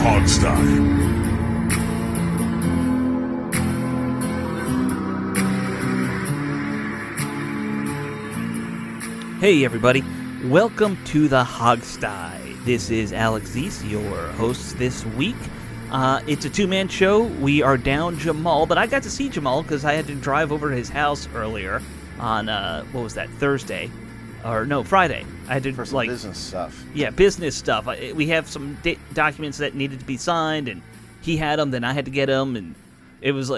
Hogstye. Hey everybody, welcome to the Hogstye. This is Alex Zeese, your host this week. It's a two-man show. We are down Jamal, but I got to see Jamal because I had to drive over to his house earlier on, Thursday? Or no, Friday. I had to, for some business stuff. Yeah, business stuff. We have some documents that needed to be signed, and he had them, then I had to get them, and it was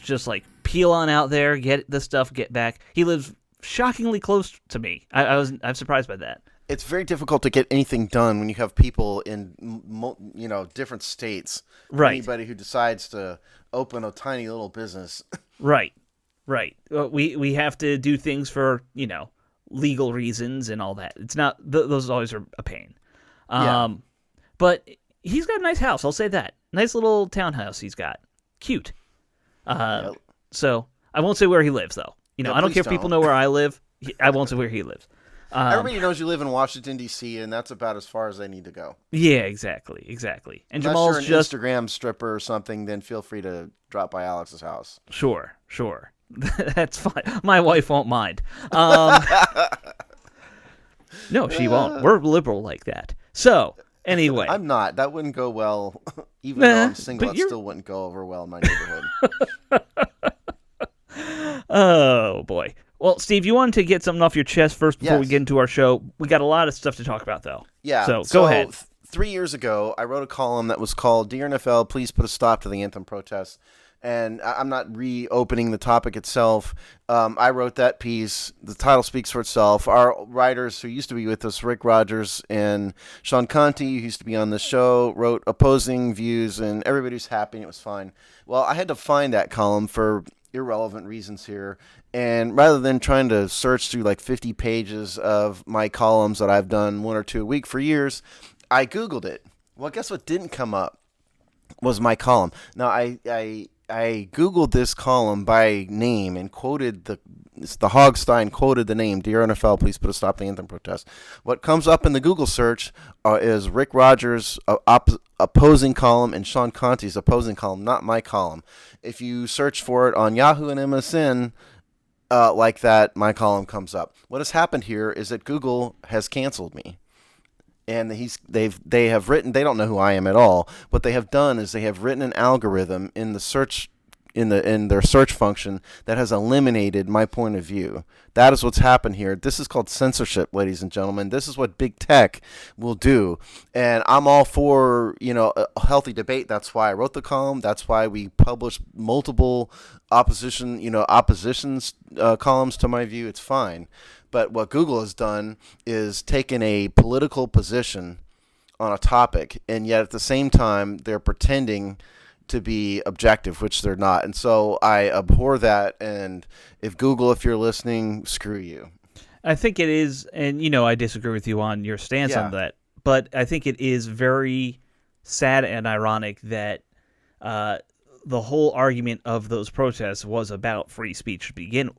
just like, peel on out there, get the stuff, get back. He lives shockingly close to me. I'm surprised by that. It's very difficult to get anything done when you have people in different states. Right. Anybody who decides to open a tiny little business. Right. We have to do things for legal reasons and all that. It's not those always are a pain. But he's got a nice house. I'll say that. Nice little townhouse he's got. Cute. So I won't say where he lives though. I don't care if people know where I live. I won't say where he lives. Everybody knows you live in Washington, D.C., and that's about as far as they need to go. Yeah, exactly. And unless Jamal's you're an just Instagram stripper or something, then feel free to drop by Alex's house. Sure. That's fine. My wife won't mind. No, she won't. We're liberal like that. So, anyway. I'm not. That wouldn't go well. Even though I'm single, it still wouldn't go over well in my neighborhood. Oh, boy. Well, Steve, you wanted to get something off your chest first before we get into our show. We got a lot of stuff to talk about, though. Yeah. So go ahead. 3 years ago, I wrote a column that was called Dear NFL, Please Put a Stop to the Anthem Protests. And I'm not reopening the topic itself. I wrote that piece. The title speaks for itself. Our writers who used to be with us, Rick Rogers and Sean Conti, who used to be on the show, wrote opposing views, and everybody's happy, and it was fine. Well, I had to find that column for irrelevant reasons here. And rather than trying to search through like 50 pages of my columns that I've done one or two a week for years, I Googled it. Well, guess what didn't come up was my column. Now, I Googled this column by name and quoted the Hogstye quoted the name, Dear NFL, Please Put a Stop to the Anthem Protest. What comes up in the Google search is Rick Rogers' opposing column and Sean Conti's opposing column, not my column. If you search for it on Yahoo and MSN like that, my column comes up. What has happened here is that Google has canceled me. And they have written, they don't know who I am at all. What they have done is they have written an algorithm in the search in their search function that has eliminated my point of view. That is what's happened here. This is called censorship, ladies and gentlemen. This is what big tech will do. And I'm all for, a healthy debate. That's why I wrote the column. That's why we published multiple oppositions columns to my view. It's fine. But what Google has done is taken a political position on a topic, and yet at the same time, they're pretending to be objective, which they're not. And so I abhor that. And if Google, if you're listening, screw you. I think it is, and I disagree with you on your stance on that, but I think it is very sad and ironic that the whole argument of those protests was about free speech to begin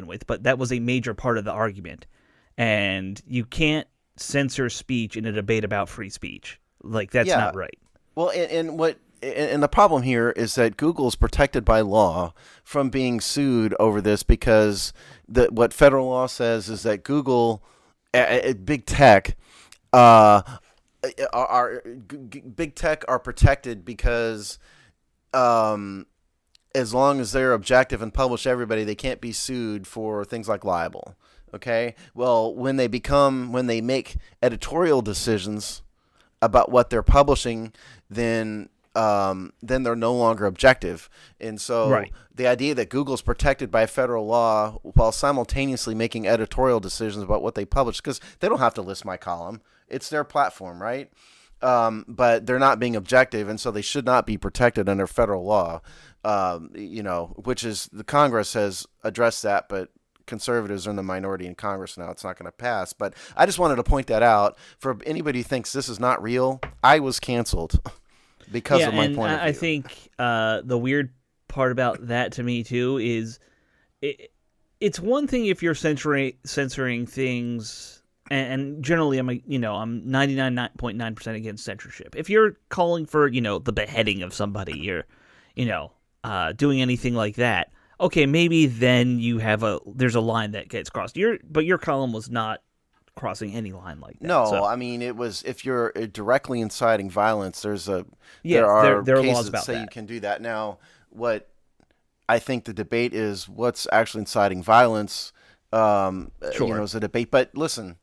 with, but that was a major part of the argument. And you can't censor speech in a debate about free speech. Like, that's not right. Well, and the problem here is that Google is protected by law from being sued over this because what federal law says is that Google, big tech, big tech are protected because as long as they're objective and publish everybody, they can't be sued for things like libel. Okay? Well, when they make editorial decisions about what they're publishing, then they're no longer objective. And so the idea that Google's protected by federal law while simultaneously making editorial decisions about what they publish, because they don't have to list my column. It's their platform, right? But they're not being objective, and so they should not be protected under federal law, which is the Congress has addressed that, but conservatives are in the minority in Congress now. It's not going to pass. But I just wanted to point that out. For anybody who thinks this is not real, I was canceled because of my point of view. I think the weird part about that to me, too, is it's one thing if you're censoring things and generally I'm 99.9% against censorship. If you're calling for the beheading of somebody, you're doing anything like that, okay, maybe then there's a line that gets crossed. But your column was not crossing any line like that. No, so. I mean, it was, if you're directly inciting violence, there are cases laws about that say that. you can do that. Now, what I think the debate is, what's actually inciting violence. Sure. Is a debate. But listen,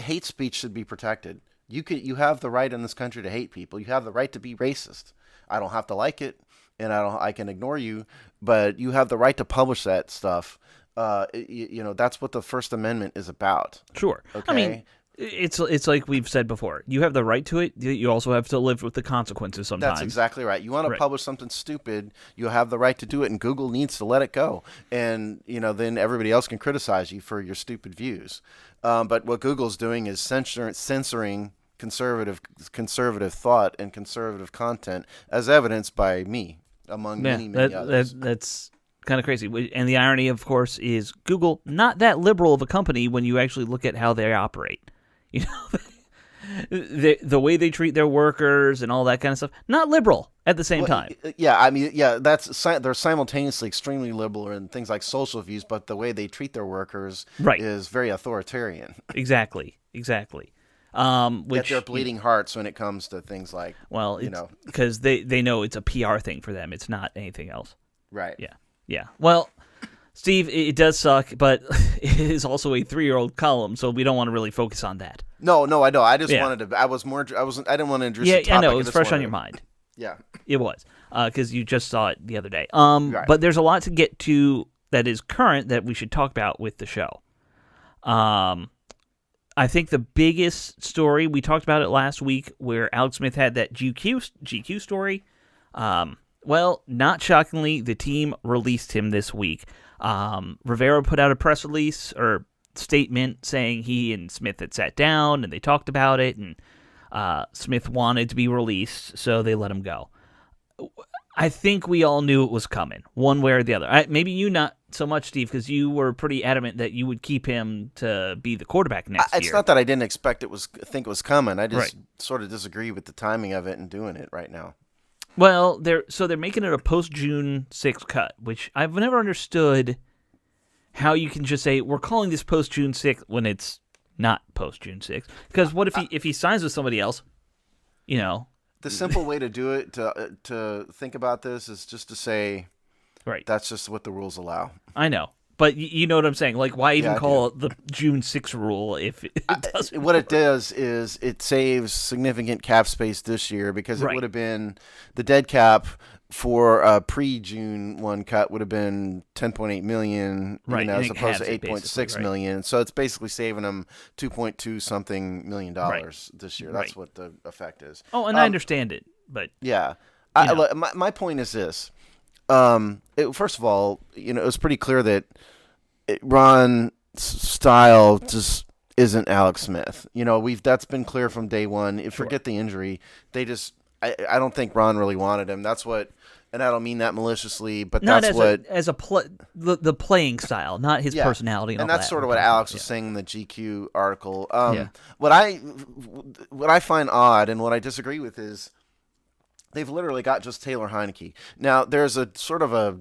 hate speech should be protected. You have the right in this country to hate people. You have the right to be racist. I don't have to like it, and I can ignore you, but you have the right to publish that stuff. That's what the First Amendment is about. Sure. Okay? I mean, it's like we've said before. You have the right to it. You also have to live with the consequences sometimes. That's exactly right. You want to Right. publish something stupid, you have the right to do it, and Google needs to let it go. And then everybody else can criticize you for your stupid views. But what Google's doing is censoring conservative thought and conservative content, as evidenced by me, among many others. That's kind of crazy. And the irony, of course, is Google not that liberal of a company when you actually look at how they operate. The way they treat their workers and all that kind of stuff, not liberal at the same time. Yeah, I mean, they're simultaneously extremely liberal in things like social views, but the way they treat their workers is very authoritarian. Exactly. Which Yet they're bleeding hearts when it comes to things like, because they know it's a PR thing for them. It's not anything else. Right. Yeah. Well, Steve, it does suck, but it is also a 3-year-old column, so we don't want to really focus on that. No, I know. I just wanted to. I didn't want to introduce the topic. I know. It was fresh on your mind. Yeah. It was, because you just saw it the other day. Right. But there's a lot to get to that is current that we should talk about with the show. I think the biggest story, we talked about it last week, where Alex Smith had that GQ story. Well, not shockingly, the team released him this week. Rivera put out a press release or statement saying he and Smith had sat down and they talked about it, and Smith wanted to be released, so they let him go. I think we all knew it was coming, one way or the other. Maybe you not so much, Steve, because you were pretty adamant that you would keep him to be the quarterback next year. It's not that I didn't think it was coming. I just sort of disagree with the timing of it and doing it right now. Well, they're making it a post-June 6th cut, which I've never understood how you can just say, we're calling this post-June 6th when it's not post-June 6th. Because what if he signs with somebody else, The simple way to do it, to think about this, is just to say, that's just what the rules allow. I know. But you know what I'm saying? Like, why even call it the June 6th rule if it doesn't What work? it does is it saves significant cap space this year, because it would have been the dead cap for a pre-June 1 cut would have been $10.8 million, as opposed to $8.6 million. So it's basically saving them $2.2 something million this year. That's what the effect is. Oh, and I understand it, but yeah. My point is this. First of all, it was pretty clear that Ron's style just isn't Alex Smith. That's been clear from day one. Forget the injury. I don't think Ron really wanted him. That's what, and I don't mean that maliciously, but not that's the playing style, not his personality. And that's sort of what Alex was saying in the GQ article. What I find odd and what I disagree with is, they've literally got just Taylor Heineke. Now, there's a sort of a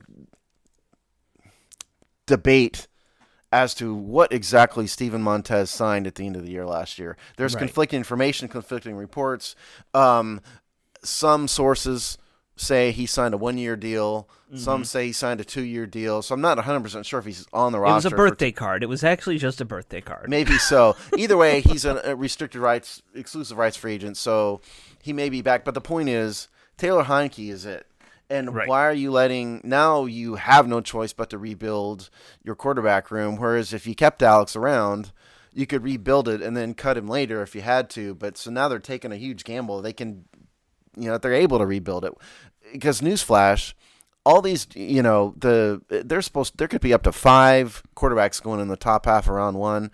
debate as to what exactly Steven Montez signed at the end of the year last year. There's conflicting information, conflicting reports. Some sources say he signed a 1-year deal. Mm-hmm. Some say he signed a 2-year deal. So I'm not 100% sure if he's on the roster. It was a birthday card. It was actually just a birthday card. Maybe so. Either way, he's a restricted rights, exclusive rights free agent, so he may be back. But the point is, Taylor Heineke is it. And why are you now you have no choice but to rebuild your quarterback room, whereas if you kept Alex around, you could rebuild it and then cut him later if you had to. But so now they're taking a huge gamble. They can, they're able to rebuild it. Because newsflash, all these, there could be up to 5 quarterbacks going in the top half of round 1.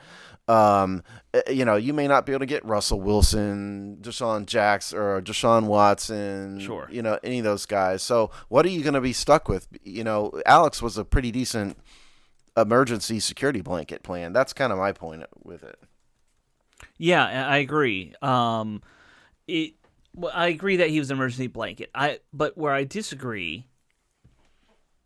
You may not be able to get Russell Wilson, Deshaun Jackson, or Deshaun Watson, any of those guys. So what are you going to be stuck with? Alex was a pretty decent emergency security blanket plan. That's kind of my point with it. Yeah, I agree. I agree that he was an emergency blanket. But where I disagree,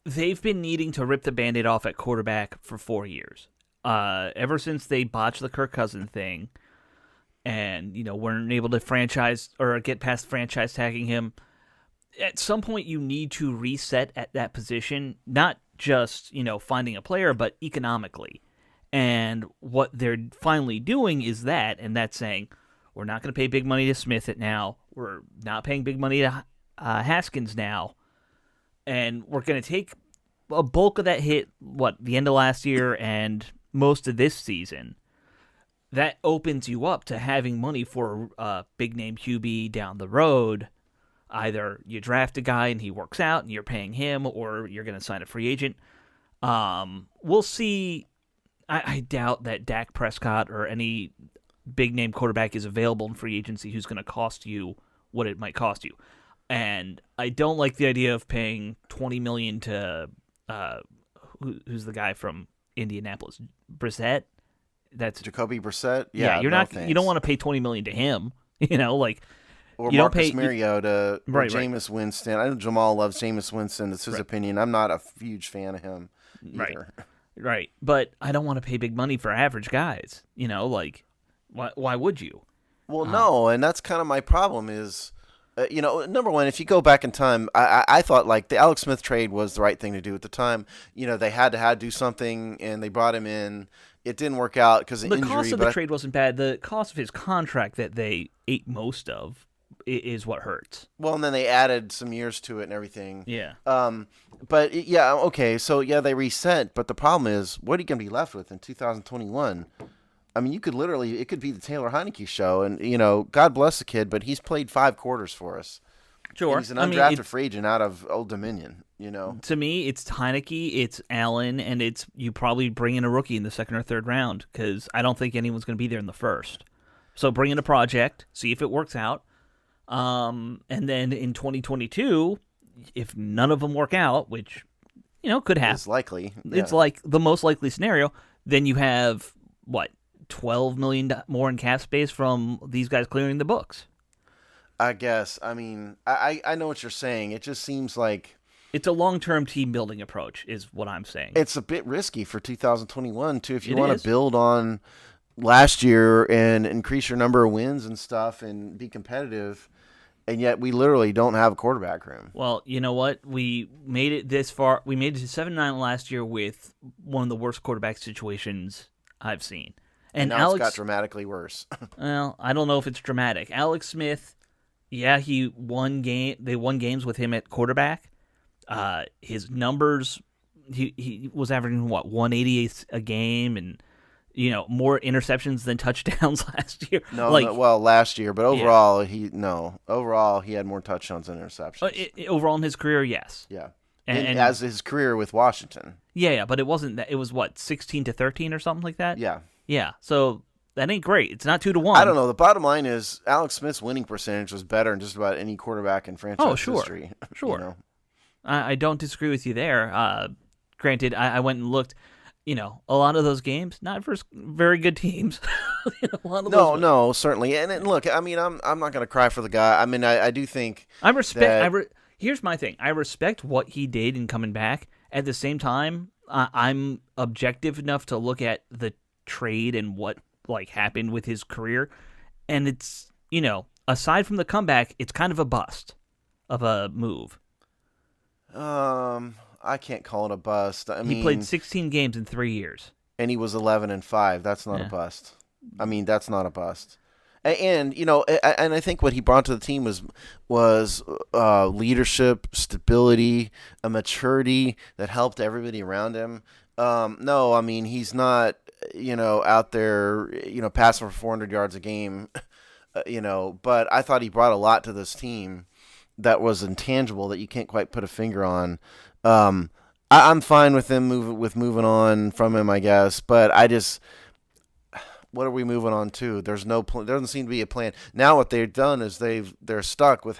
they've been needing to rip the Band-Aid off at quarterback for 4 years. Ever since they botched the Kirk Cousins thing, and weren't able to franchise or get past franchise tagging him. At some point, you need to reset at that position, not just finding a player, but economically. And what they're finally doing is that, and that's saying, we're not going to pay big money to Smith it now. We're not paying big money to Haskins now. And we're going to take a bulk of that hit, the end of last year and most of this season. That opens you up to having money for a big-name QB down the road. Either you draft a guy and he works out and you're paying him, or you're going to sign a free agent. We'll see. I doubt that Dak Prescott or any big-name quarterback is available in free agency who's going to cost you what it might cost you. And I don't like the idea of paying $20 million to who's the guy from Indianapolis, Brissett. That's Jacoby Brissett. Yeah, you're not. You don't want to pay $20 million to him. Or you Marcus don't pay Mariota, or right, Jameis Winston. I know Jamal loves Jameis Winston. It's his opinion. I'm not a huge fan of him either. Right. But I don't want to pay big money for average guys. Why would you? Well, no, and that's kind of my problem is, number one, if you go back in time, I thought like the Alex Smith trade was the right thing to do at the time. They had to do something, and they brought him in. It didn't work out because of injury. The cost of the trade wasn't bad. The cost of his contract that they ate most of is what hurts. Well, and then they added some years to it and everything. Yeah. But yeah, okay. So yeah, they reset. But the problem is, what are you going to be left with in 2021? I mean, it could be the Taylor Heineke show, and God bless the kid, but he's played 5 quarters for us. Sure. And he's an undrafted free agent out of Old Dominion. To me, it's Heineke, it's Allen, and it's you probably bring in a rookie in the second or third round because I don't think anyone's going to be there in the first. So bring in a project, see if it works out, and then in 2022, if none of them work out, which could happen, it's likely. Yeah. It's like the most likely scenario. Then you have $12 million more in cap space from these guys clearing the books. I guess. I mean, I know what you're saying. It just seems like it's a long-term team-building approach is what I'm saying. It's a bit risky for 2021, too, if you want to build on last year and increase your number of wins and stuff and be competitive, and yet we literally don't have a quarterback room. Well, you know what? We made it this far. We made it to 7-9 last year with one of the worst quarterback situations I've seen. And now Alex, it's got dramatically worse. Well, I don't know if it's dramatic. Alex Smith, yeah, they won games with him at quarterback. His numbers, he was averaging 180 a game, and more interceptions than touchdowns last year. Last year, but overall he had more touchdowns than interceptions. Overall in his career, yes. Yeah, and as his career with Washington. Yeah, but it wasn't that. It was 16-13 or something like that. Yeah. So that ain't great. It's not 2-1. I don't know. The bottom line is Alex Smith's winning percentage was better than just about any quarterback in franchise history. Sure. I don't disagree with you there. Granted, I went and looked. A lot of those games, not for very good teams. No, certainly. And look, I mean, I'm not going to cry for the guy. I mean, I do think I respect. Here's my thing. I respect what he did in coming back. At the same time, I'm objective enough to look at the trade and what happened with his career, and it's aside from the comeback, it's kind of a bust of a move. I can't call it a bust. I mean, he played 16 games in 3 years, and he was 11-5. That's not a bust. I mean, that's not a bust. And and I think what he brought to the team was leadership, stability, a maturity that helped everybody around him. No, I mean, he's not out there passing for 400 yards a game, But I thought he brought a lot to this team that was intangible that you can't quite put a finger on. I'm fine with him moving on from him, I guess. But what are we moving on to? There's no plan. There doesn't seem to be a plan. Now what they've done is they're stuck with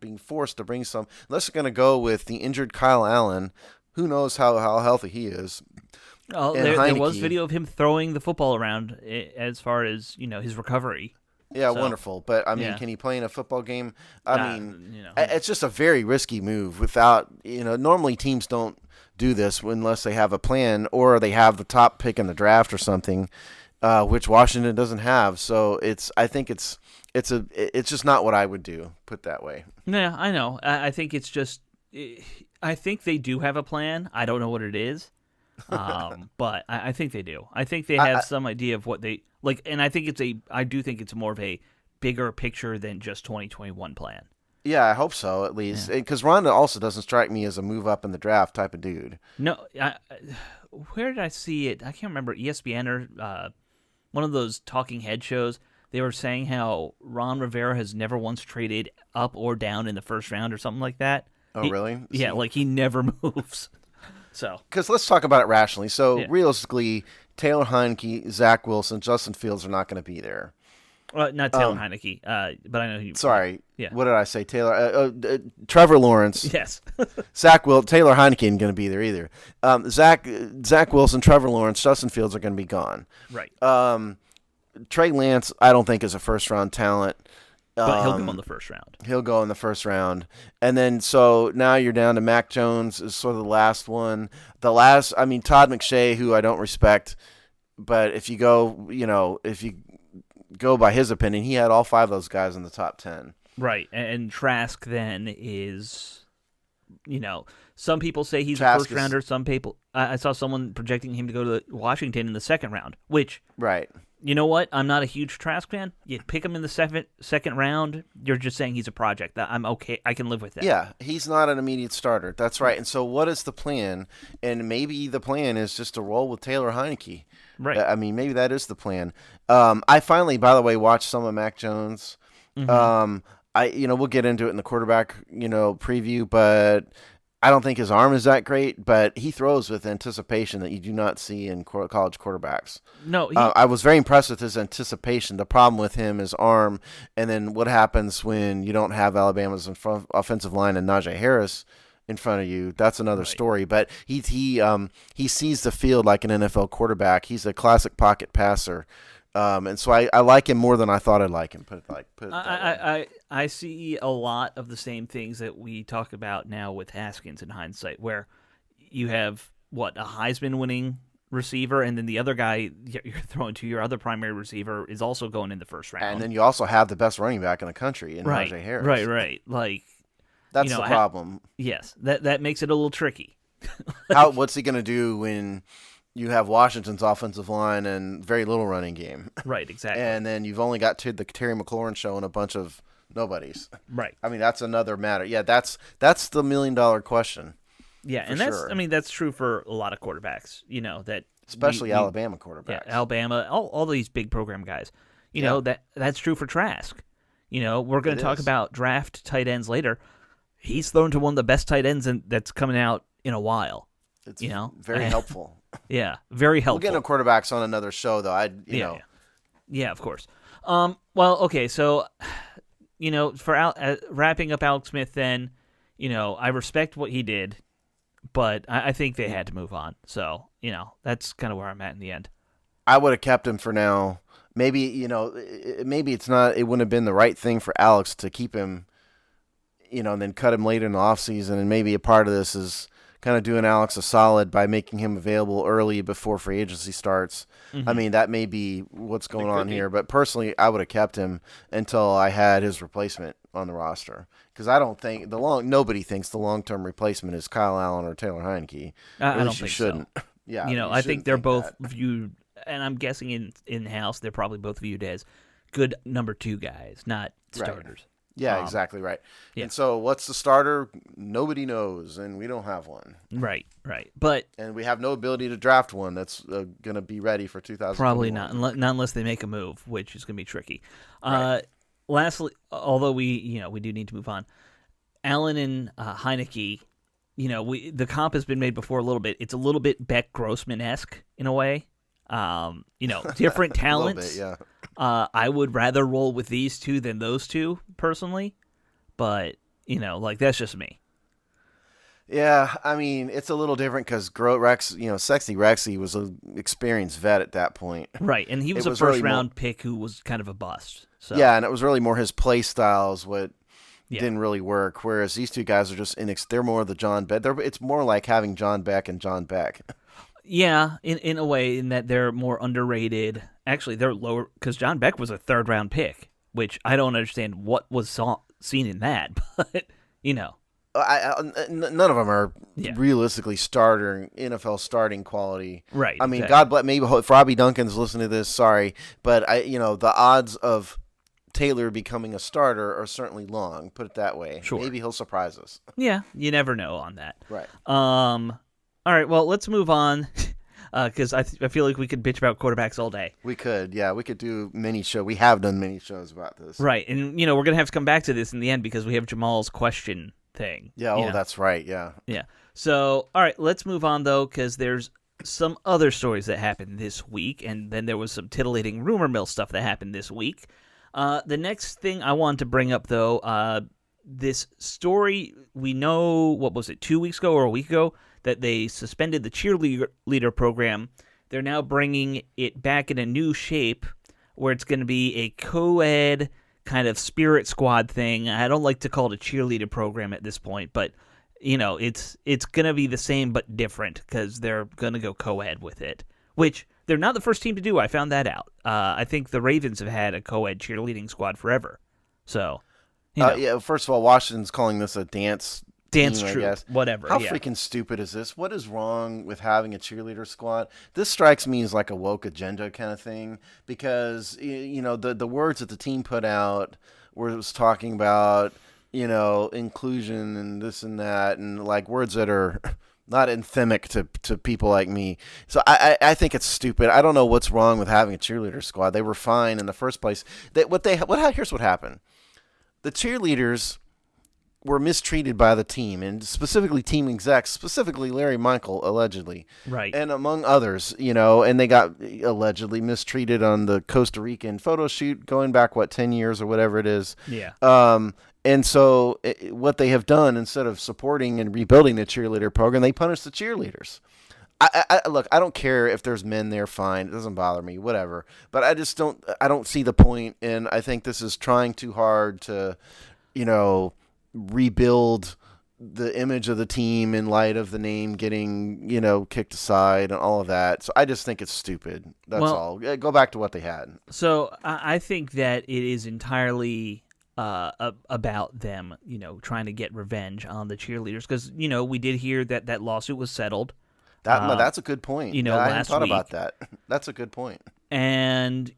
being forced to bring some. Unless they're going to go with the injured Kyle Allen, who knows how healthy he is. Oh, and there was Heineke. video of him throwing the football around as far as his recovery. Yeah, So, wonderful. But I mean, yeah. can he play in a football game? I mean, you know, it's just a very risky move. Without normally teams don't do this unless they have a plan or they have the top pick in the draft or something, which Washington doesn't have. So I think it's just not what I would do. Put that way. Yeah, I know. I think it's just. I think they do have a plan. I don't know what it is, but I think they do. I think they have some idea of what they like, and I do think it's more of a bigger picture than just 2021 plan. Yeah, I hope so, at least. Because Ronda also doesn't strike me as a move up in the draft type of dude. No, where did I see it? I can't remember. ESPN or one of those talking head shows. They were saying how Ron Rivera has never once traded up or down in the first round or something like that. Oh, really? Yeah, like he never moves. So, because let's talk about it rationally. So, realistically, Taylor Heineke, Zach Wilson, Justin Fields are not going to be there. Not Taylor Heineke, but I know who. Sorry. Yeah. What did I say? Taylor, Trevor Lawrence. Yes. Taylor Heineke ain't going to be there either. Zach Wilson, Trevor Lawrence, Justin Fields are going to be gone. Right. Trey Lance, I don't think is a first round talent. But he'll go in the first round. He'll go in the first round. And then, so now you're down to Mac Jones is sort of the last one. Todd McShay, who I don't respect, but if you go by his opinion, he had all 5 of those guys in the top 10. Right. And Trask then is, some people say he's Trask a first rounder. Some people, I saw someone projecting him to go to Washington in the second round, which. Right. You know what? I'm not a huge Trask fan. You pick him in the second round, you're just saying he's a project. I'm okay. I can live with that. Yeah, he's not an immediate starter. That's right. And so what is the plan? And maybe the plan is just to roll with Taylor Heineke. Right. I mean, maybe that is the plan. I finally, by the way, watched some of Mac Jones. Mm-hmm. We'll get into it in the quarterback, preview, but I don't think his arm is that great, but he throws with anticipation that you do not see in college quarterbacks. No, I was very impressed with his anticipation. The problem with him is arm, and then what happens when you don't have Alabama's offensive line and Najee Harris in front of you? That's another story. But he sees the field like an NFL quarterback. He's a classic pocket passer. And so I like him more than I thought I'd like him. I see a lot of the same things that we talk about now with Haskins in hindsight, where you have a Heisman winning receiver, and then the other guy you're throwing to your other primary receiver is also going in the first round. And then you also have the best running back in the country in Najee Harris. Right. Like that's the problem. Yes, that makes it a little tricky. What's he going to do when you have Washington's offensive line and very little running game? Right, exactly. And then you've only got the Terry McLaurin show and a bunch of nobodies. Right. I mean, that's another matter. Yeah, that's the $1 million question. Yeah, and that's true for a lot of quarterbacks, that especially Alabama quarterbacks. Yeah, Alabama, all these big program guys. That's true for Trask. We're going to talk about draft tight ends later. He's thrown to one of the best tight ends that's coming out in a while. It's very helpful. Yeah, very helpful. We'll get into quarterbacks on another show, though. Yeah, of course. Well, okay, so for wrapping up Alex Smith, then I respect what he did, but I think they had to move on. So that's kind of where I'm at in the end. I would have kept him for now. Maybe maybe it's not. It wouldn't have been the right thing for Alex to keep him, and then cut him later in the offseason. And maybe a part of this is kind of doing Alex a solid by making him available early before free agency starts. Mm-hmm. I mean, that may be what's going on here. But personally, I would have kept him until I had his replacement on the roster. Because I don't think nobody thinks the long-term replacement is Kyle Allen or Taylor Heineke. I don't think shouldn't. So. Yeah, I think they're both viewed, and I'm guessing in-house they're probably both viewed as good number 2 guys, not starters. Right. Yeah, exactly right. Yeah. And so what's the starter? Nobody knows, and we don't have one. Right. And we have no ability to draft one that's going to be ready for 2021. Probably not unless they make a move, which is going to be tricky. Right. Lastly, although we do need to move on, Allen and Heineke, the comp has been made before a little bit. It's a little bit Beck Grossman-esque in a way. Different talents. A little bit, yeah. I would rather roll with these two than those two, personally. But, that's just me. Yeah, I mean, it's a little different because Rex, Sexy Rexy was an experienced vet at that point. Right, and he was a first round pick who was kind of a bust. So. Yeah, and it was really more his play styles what Yeah. didn't really work. Whereas these two guys are just they're more the John Beck. It's more like having John Beck and John Beck. Yeah, in a way, in that they're more underrated. Actually, they're lower because John Beck was a third round pick, which I don't understand what was seen in that, but None of them are realistically NFL starting quality. Right. I mean, exactly. God bless. Maybe if Robbie Duncan's listening to this, sorry, but the odds of Taylor becoming a starter are certainly long. Put it that way. Sure. Maybe he'll surprise us. Yeah, you never know on that. Right. All right. Well, let's move on because I feel like we could bitch about quarterbacks all day. We could. Yeah, we could do mini show. We have done mini shows about this. Right, and we're gonna have to come back to this in the end because we have Jamal's question thing. Yeah. That's right. Yeah. Yeah. So, all right, let's move on though, because there's some other stories that happened this week, and then there was some titillating rumor mill stuff that happened this week. The next thing I wanted to bring up though, this story, we know, what was it, 2 weeks ago or a week ago, that they suspended the cheerleader program. They're now bringing it back in a new shape where it's going to be a co-ed kind of spirit squad thing. I don't like to call it a cheerleader program at this point, but it's going to be the same but different because they're going to go co-ed with it, which they're not the first team to do. I found that out. I think the Ravens have had a co-ed cheerleading squad forever. So, yeah. First of all, Washington's calling this a dance troop, whatever. How freaking stupid is this? What is wrong with having a cheerleader squad? This strikes me as like a woke agenda kind of thing because the words that the team put out was talking about inclusion and this and that and like words that are not anthemic to people like me. So I think it's stupid. I don't know what's wrong with having a cheerleader squad. They were fine in the first place. Here's what happened. The cheerleaders were mistreated by the team, and specifically team execs, specifically Larry Michael, allegedly. Right. And among others, and they got allegedly mistreated on the Costa Rican photo shoot going back, 10 years or whatever it is. Yeah. And so what they have done, instead of supporting and rebuilding the cheerleader program, they punish the cheerleaders. Look, I don't care if there's men there, fine. It doesn't bother me, whatever. But I don't see the point, and I think this is trying too hard to, rebuild the image of the team in light of the name getting, kicked aside and all of that. So I just think it's stupid. That's all. Go back to what they had. So I think that it is entirely about them, trying to get revenge on the cheerleaders because, we did hear that lawsuit was settled. That's a good point. I hadn't thought about that. That's a good point. And,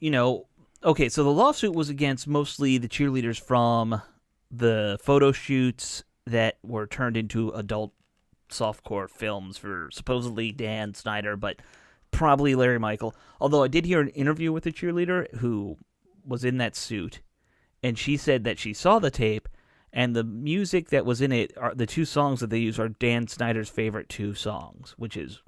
okay, so the lawsuit was against mostly the cheerleaders from the photo shoots that were turned into adult softcore films for supposedly Dan Snyder, but probably Larry Michael. Although I did hear an interview with a cheerleader who was in that suit, and she said that she saw the tape, and the music that was in it, the two songs that they use are Dan Snyder's favorite two songs, which is,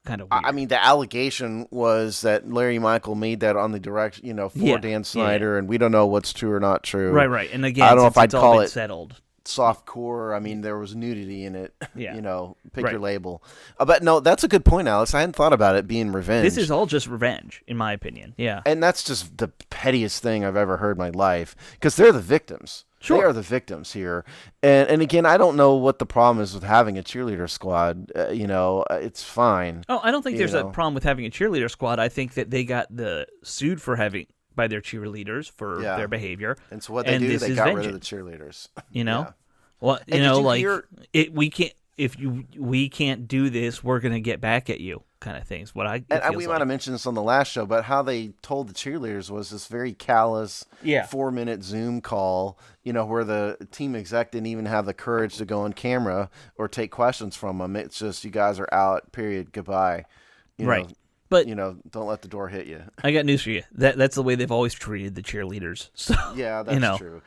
kind of weird. I mean, the allegation was that Larry Michael made that on the direction, for Dan Snyder, and we don't know what's true or not true. Right. And again, I don't know if I'd call it settled. Softcore. I mean, there was nudity in it. Yeah. Pick your label. But no, that's a good point, Alex. I hadn't thought about it being revenge. This is all just revenge, in my opinion. Yeah. And that's just the pettiest thing I've ever heard in my life because they're the victims. Sure. They are the victims here. And again, I don't know what the problem is with having a cheerleader squad. It's fine. Oh, I don't think there's a problem with having a cheerleader squad. I think that they got sued by their cheerleaders for their behavior. And so what they do, they got rid of the cheerleaders. Well, we can't do this, we're going to get back at you kind of things. We might have mentioned this on the last show, but how they told the cheerleaders was this very callous 4-minute Zoom call, where the team exec didn't even have the courage to go on camera or take questions from them. It's just, you guys are out, period, goodbye. Right. But don't let the door hit you. I got news for you. That's the way they've always treated the cheerleaders. So yeah, that's true.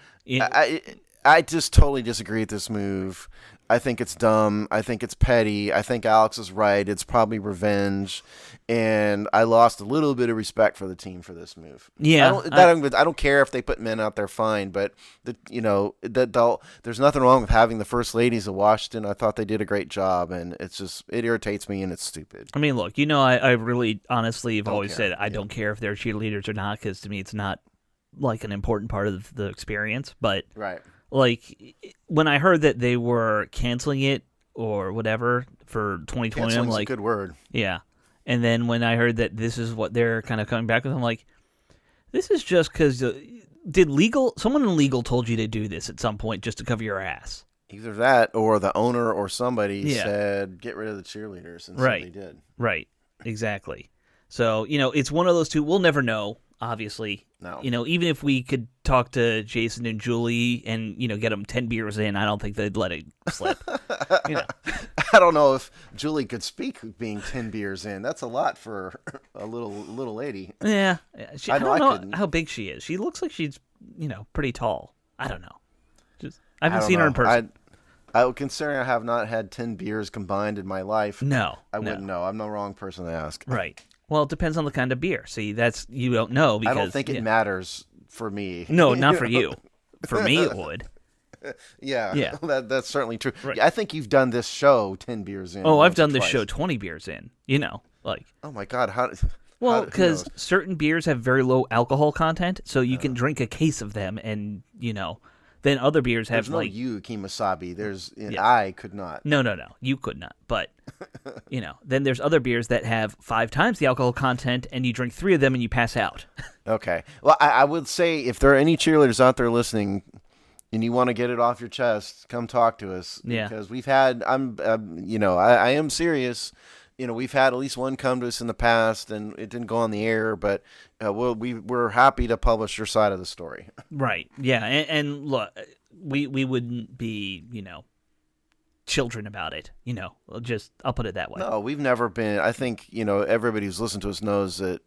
I just totally disagree with this move. I think it's dumb. I think it's petty. I think Alex is right. It's probably revenge, and I lost a little bit of respect for the team for this move. Yeah, I don't care if they put men out there, fine. But there's nothing wrong with having the first ladies of Washington. I thought they did a great job, and it irritates me and it's stupid. I mean, look, I really honestly have always said I Yeah. don't care if they're cheerleaders or not, because to me it's not like an important part of the experience. But Right. like when I heard that they were canceling it or whatever for 2020, I'm Canceling's like, a good word. yeah. And then when I heard that this is what they're kind of coming back with, I'm like, this is just because someone in legal told you to do this at some point just to cover your ass. Either that or the owner or somebody Yeah. said get rid of the cheerleaders, and so Right. they did. Right. Exactly. So, it's one of those two. We'll never know, obviously. No. Even if we could talk to Jason and Julie and, get them 10 beers in, I don't think they'd let it slip. I don't know if Julie could speak being 10 beers in. That's a lot for a little lady. Yeah. I don't know couldn't. how big she is. She looks like she's, pretty tall. I don't know. I I haven't don't seen her in know. person. Considering I have not had 10 beers combined in my life, No. I wouldn't know. I'm the wrong person to ask. Right. Well, it depends on the kind of beer. See, you don't know because I don't think it matters for me. No, not for you. For me, it would. Yeah. Yeah. That's certainly true. Right. Yeah, I think you've done this show 10 beers in. Oh, I've once or done this twice. show 20 beers in. Oh my God! Well, who because knows? certain beers have very low alcohol content, so you can drink a case of them, and then other beers have There's no you, Kimasabi. Yeah. I could not. No, you could not. But then there's other beers that have 5 times the alcohol content, and you drink 3 of them and you pass out. Okay. Well, I would say if there are any cheerleaders out there listening, and you want to get it off your chest, come talk to us. Yeah. Because we've had, I am serious. We've had at least one come to us in the past, and it didn't go on the air, but we're happy to publish your side of the story. Right. Yeah. And look, we wouldn't be children about it. I'll put it that way. No, we've never been. I think everybody who's listened to us knows that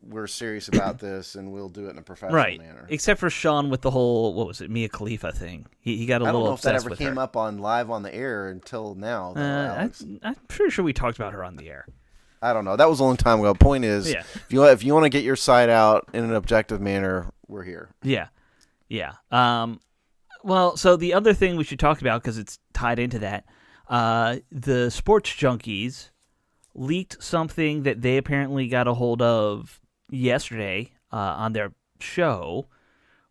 we're serious about this, and we'll do it in a professional manner. Except for Sean with the whole, what was it, Mia Khalifa thing. He got a little obsessed with her. I don't know if that ever came up on live on the air until now. I'm pretty sure we talked about her on the air. I don't know. That was a long time ago. Point is, Yeah. if you want to get your side out in an objective manner, we're here. Yeah. Yeah. Well, so the other thing we should talk about, because it's tied into that, the sports junkies leaked something that they apparently got a hold of yesterday on their show,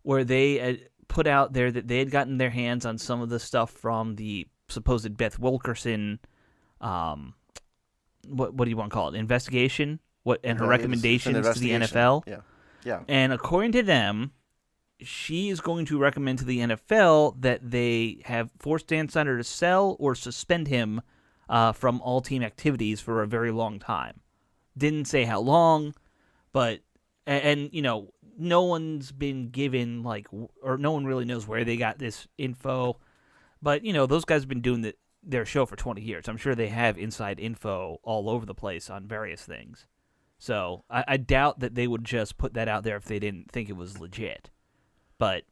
where they put out there that they had gotten their hands on some of the stuff from the supposed Beth Wilkerson, what do you want to call it, investigation? And her recommendations to the NFL. Yeah. And according to them, she is going to recommend to the NFL that they have forced Dan Snyder to sell or suspend him from all team activities for a very long time. Didn't say how long, but and no one's been given or no one really knows where they got this info. But those guys have been doing their show for 20 years. I'm sure they have inside info all over the place on various things. So I doubt that they would just put that out there if they didn't think it was legit. But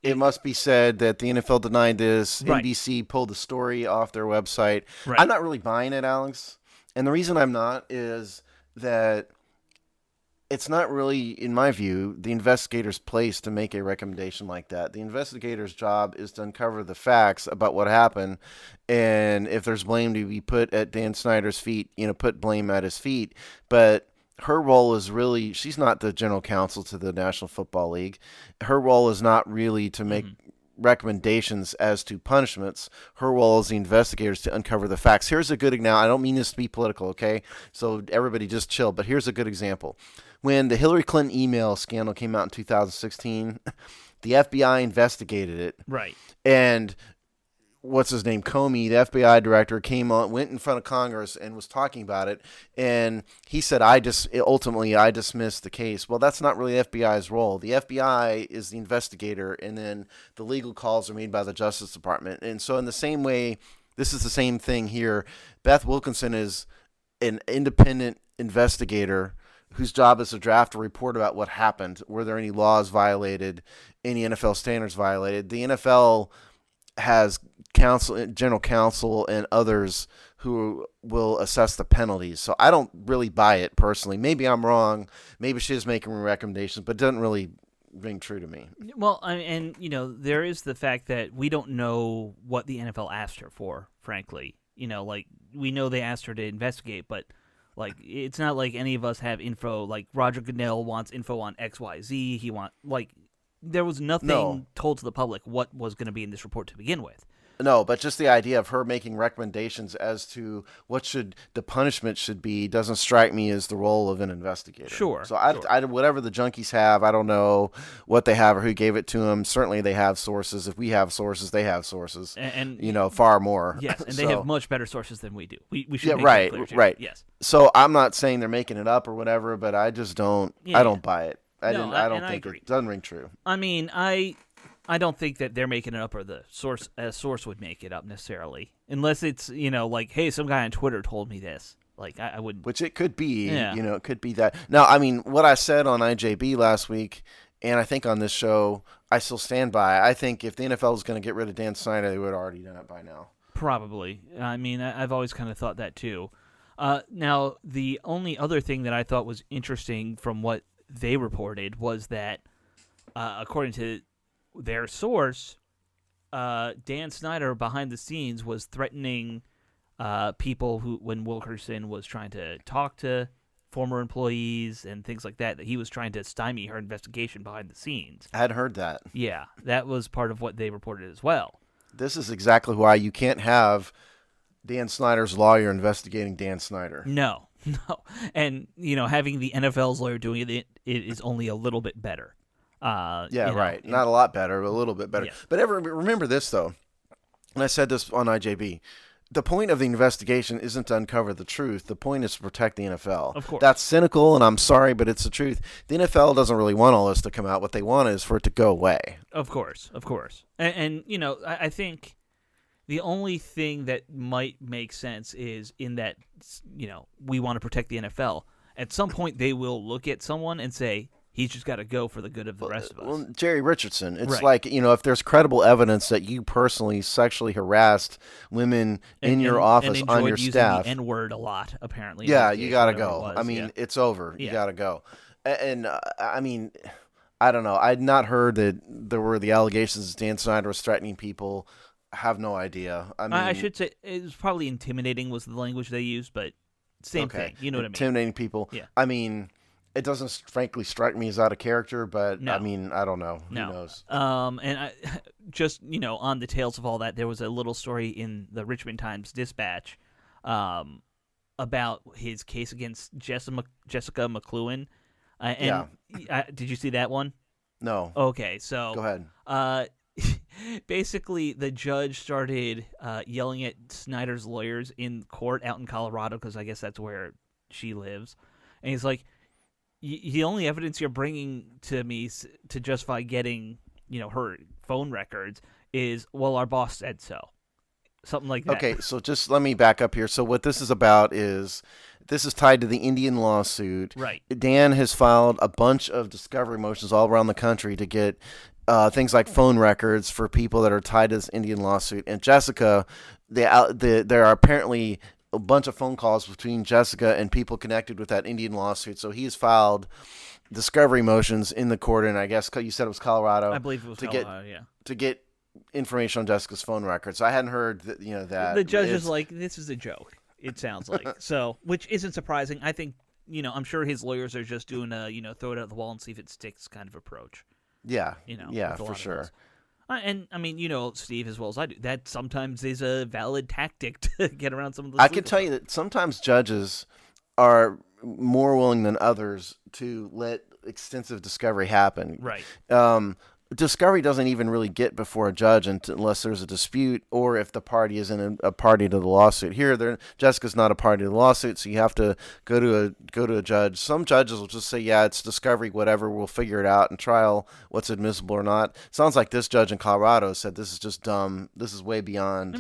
it must be said that the NFL denied this. Right. NBC pulled the story off their website. Right. I'm not really buying it, Alex. And the reason I'm not is that it's not really, in my view, the investigator's place to make a recommendation like that. The investigator's job is to uncover the facts about what happened, and if there's blame to be put at Dan Snyder's feet, put blame at his feet. But her role is really, she's not the general counsel to the National Football League. Her role is not really to make recommendations as to punishments. Her role as the investigator is to uncover the facts. Here's a good example. I don't mean this to be political, okay? So everybody just chill, but here's a good example. When the Hillary Clinton email scandal came out in 2016, the FBI investigated it. Right. And what's his name? Comey, the FBI director, went in front of Congress and was talking about it. And he said, ultimately, I dismissed the case. Well, that's not really the FBI's role. The FBI is the investigator, and then the legal calls are made by the Justice Department. And so in the same way, this is the same thing here. Beth Wilkinson is an independent investigator whose job is to draft a report about what happened. Were there any laws violated, any NFL standards violated? The NFL has general counsel, and others who will assess the penalties. So I don't really buy it personally. Maybe I'm wrong. Maybe she is making recommendations, but it doesn't really ring true to me. Well, and there is the fact that we don't know what the NFL asked her for, frankly. Like, we know they asked her to investigate, but like, it's not like any of us have info. Like, Roger Goodell wants info on XYZ. There was nothing told to the public what was going to be in this report to begin with. No, but just the idea of her making recommendations as to what the punishment should be doesn't strike me as the role of an investigator. Sure. So whatever the junkies have, I don't know what they have or who gave it to them. Certainly they have sources. If we have sources, they have sources. And far more. Yes, and they have much better sources than we do. We should make right, that clear, right. Yes. So I'm not saying they're making it up or whatever, but I just don't. I don't buy it. I don't think it doesn't ring true. I mean, I don't think that they're making it up, or a source would make it up necessarily, unless it's like, hey, some guy on Twitter told me this. Like, I wouldn't. Which it could be. Yeah. It could be that. Now, I mean, what I said on IJB last week, and I think on this show, I still stand by. I think if the NFL was going to get rid of Dan Snyder, they would have already done it by now. Probably. I mean, I've always kind of thought that too. Now, the only other thing that I thought was interesting from what they reported was that, according to their source, Dan Snyder behind the scenes was threatening people when Wilkerson was trying to talk to former employees and things like that he was trying to stymie her investigation behind the scenes. I had heard that. Yeah, that was part of what they reported as well. This is exactly why you can't have Dan Snyder's lawyer investigating Dan Snyder. No. And, having the NFL's lawyer doing it is only a little bit better. Right. Not a lot better, but a little bit better. Yeah. But remember this, though, and I said this on IJB, the point of the investigation isn't to uncover the truth. The point is to protect the NFL. Of course. That's cynical, and I'm sorry, but it's the truth. The NFL doesn't really want all this to come out. What they want is for it to go away. Of course. And I think the only thing that might make sense is in that, we want to protect the NFL. At some point, they will look at someone and say, he's just got to go for the good of the rest of us. Well, Jerry Richardson, it's right. like, if there's credible evidence that you personally sexually harassed women in your office and on your using staff. The N-word a lot, apparently. Yeah, you got to go. It's over. Yeah. You got to go. And, I don't know. I'd not heard that there were the allegations that Dan Snyder was threatening people. I have no idea. I should say it was probably intimidating was the language they used, but same thing. You know what I mean? Intimidating people. Yeah. It doesn't frankly strike me as out of character, but no. I don't know. No. Who knows? And I just, on the tails of all that, there was a little story in the Richmond Times-Dispatch about his case against Jessica McLuhan. Did you see that one? No. Okay, so go ahead. Basically, the judge started yelling at Snyder's lawyers in court out in Colorado, because I guess that's where she lives. And he's like, the only evidence you're bringing to me to justify getting, her phone records is, well, our boss said so. Something like that. Okay, so just let me back up here. So what this is about is, this is tied to the Indian lawsuit. Right. Dan has filed a bunch of discovery motions all around the country to get things like phone records for people that are tied to this Indian lawsuit. And Jessica, there are apparently a bunch of phone calls between Jessica and people connected with that Indian lawsuit. So he's filed discovery motions in the court, and I guess you said it was Colorado. I believe it was Colorado, yeah. To get information on Jessica's phone records. So I hadn't heard that, that. The judge is like, this is a joke, it sounds like. So, which isn't surprising. I think, I'm sure his lawyers are just doing a, throw it at the wall and see if it sticks kind of approach. Yeah. Yeah, for sure. And Steve, as well as I do, that sometimes is a valid tactic to get around some of those. I can tell you that sometimes judges are more willing than others to let extensive discovery happen. Right. discovery doesn't even really get before a judge unless there's a dispute or if the party isn't a party to the lawsuit. Here, Jessica's not a party to the lawsuit, so you have to go to a judge. Some judges will just say, yeah, it's discovery, whatever, we'll figure it out in trial, what's admissible or not. Sounds like this judge in Colorado said this is just dumb. This is way beyond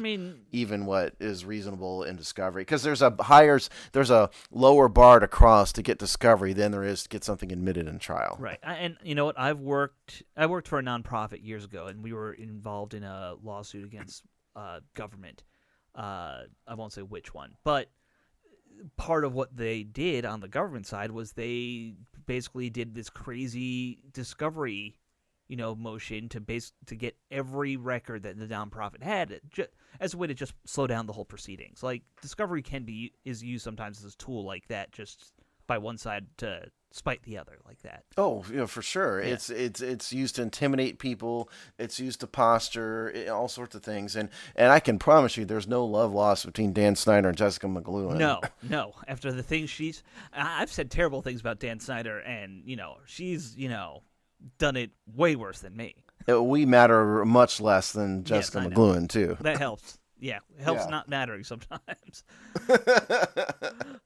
even what is reasonable in discovery, because there's a lower bar to cross to get discovery than there is to get something admitted in trial. Right. And you know what? I worked for a nonprofit years ago, and we were involved in a lawsuit against government. I won't say which one, but part of what they did on the government side was they basically did this crazy discovery, motion to get every record that the nonprofit had as a way to just slow down the whole proceedings. Like, discovery is used sometimes as a tool like that, just by one side to spite the other like that. Oh, for sure. Yeah. It's used to intimidate people. It's used to posture, all sorts of things. And I can promise you, there's no love lost between Dan Snyder and Jessica McLuhan. No. After the things I've said terrible things about Dan Snyder, and she's done it way worse than me. We matter much less than Jessica McLuhan too. That helps. Yeah, it helps not mattering sometimes.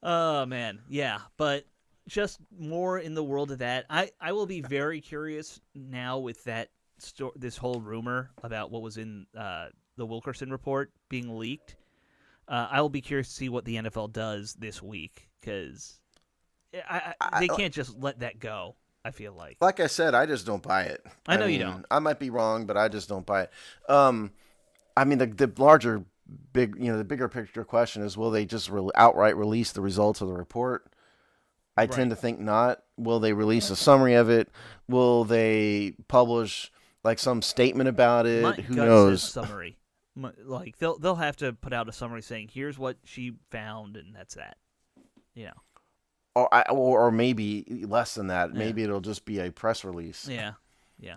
Oh man, yeah, but just more in the world of that. I will be very curious now with that this whole rumor about what was in the Wilkerson report being leaked. I will be curious to see what the NFL does this week, because they can't just let that go. I feel like I said, I just don't buy it. I know you don't. I might be wrong, but I just don't buy it. I mean, the larger, the bigger picture question is, will they just outright release the results of the report? I tend to think not. Will they release a summary of it? Will they publish like some statement about it? My Who gut knows? says summary. Like they'll have to put out a summary saying, here's what she found, and that's that. Or maybe less than that. Yeah. Maybe it'll just be a press release. Yeah.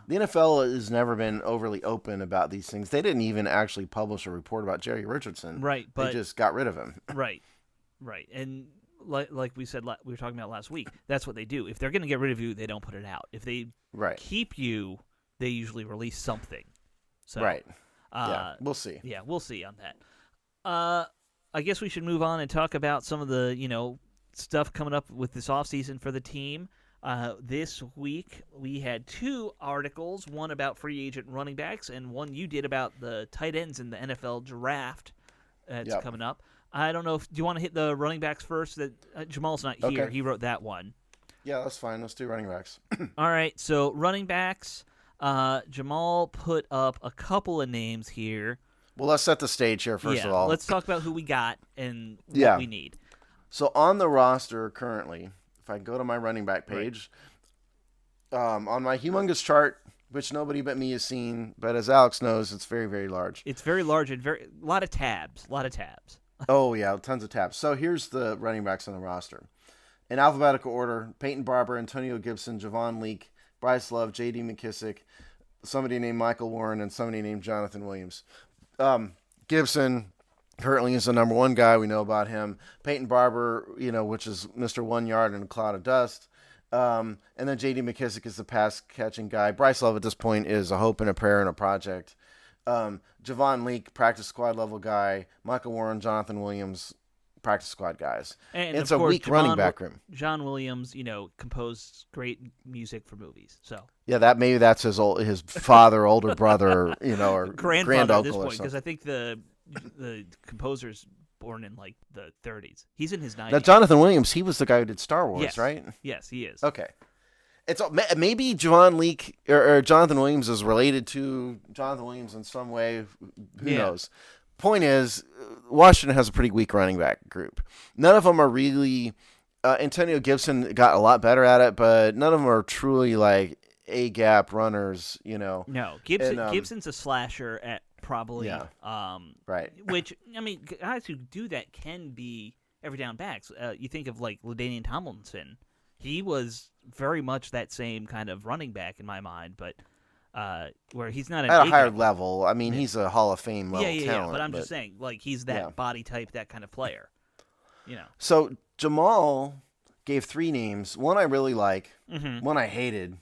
The NFL has never been overly open about these things. They didn't even actually publish a report about Jerry Richardson. Right, but they just got rid of him. Right. And like we said, we were talking about last week, that's what they do. If they're going to get rid of you, they don't put it out. If they keep you, they usually release something. So, right. We'll see. Yeah, we'll see on that. I guess we should move on and talk about some of the, stuff coming up with this offseason for the team. This week, we had 2 articles, one about free agent running backs and one you did about the tight ends in the NFL draft that's coming up. I don't know do you want to hit the running backs first? Jamal's not here. Okay. He wrote that one. Yeah, that's fine. Let's do running backs. All right, so running backs, Jamal put up a couple of names here. Well, let's set the stage here, first of all. Let's talk about who we got and what we need. So on the roster currently, if I go to my running back page, on my humongous chart, which nobody but me has seen, but as Alex knows, it's very, very large. It's very large and a lot of tabs. Oh, yeah, tons of tabs. So here's the running backs on the roster. In alphabetical order, Peyton Barber, Antonio Gibson, Javon Leake, Bryce Love, J.D. McKissick, somebody named Michael Warren, and somebody named Jonathan Williams. Gibson currently is the number 1 guy. We know about him. Peyton Barber, which is Mr. 1 yard in a cloud of dust. And then J.D. McKissick is the pass-catching guy. Bryce Love at this point is a hope and a prayer and a project. Javon Leake, practice squad level guy. Michael Warren, Jonathan Williams, practice squad guys. And it's a weak running back room. John Williams, composed great music for movies. So yeah, that's his father, older brother, or grandfather at this point, because I think the composer's born in like the 30s. He's in his 90s. Now Jonathan Williams, he was the guy who did Star Wars, right? Yes, he is. Okay. It's maybe Javon Leake or Jonathan Williams is related to Jonathan Williams in some way. Who knows? Point is, Washington has a pretty weak running back group. None of them are really. Antonio Gibson got a lot better at it, but none of them are truly like A gap runners. No, Gibson's a slasher at probably. Yeah. Right. Which guys who do that can be every down backs. You think of like LaDainian Tomlinson. He was very much that same kind of running back in my mind, but where he's not at a higher level. I mean, he's a Hall of Fame level talent. Yeah, but I'm just saying, like, he's that body type, that kind of player. So Jamal gave 3 names. One I really like, one I hated,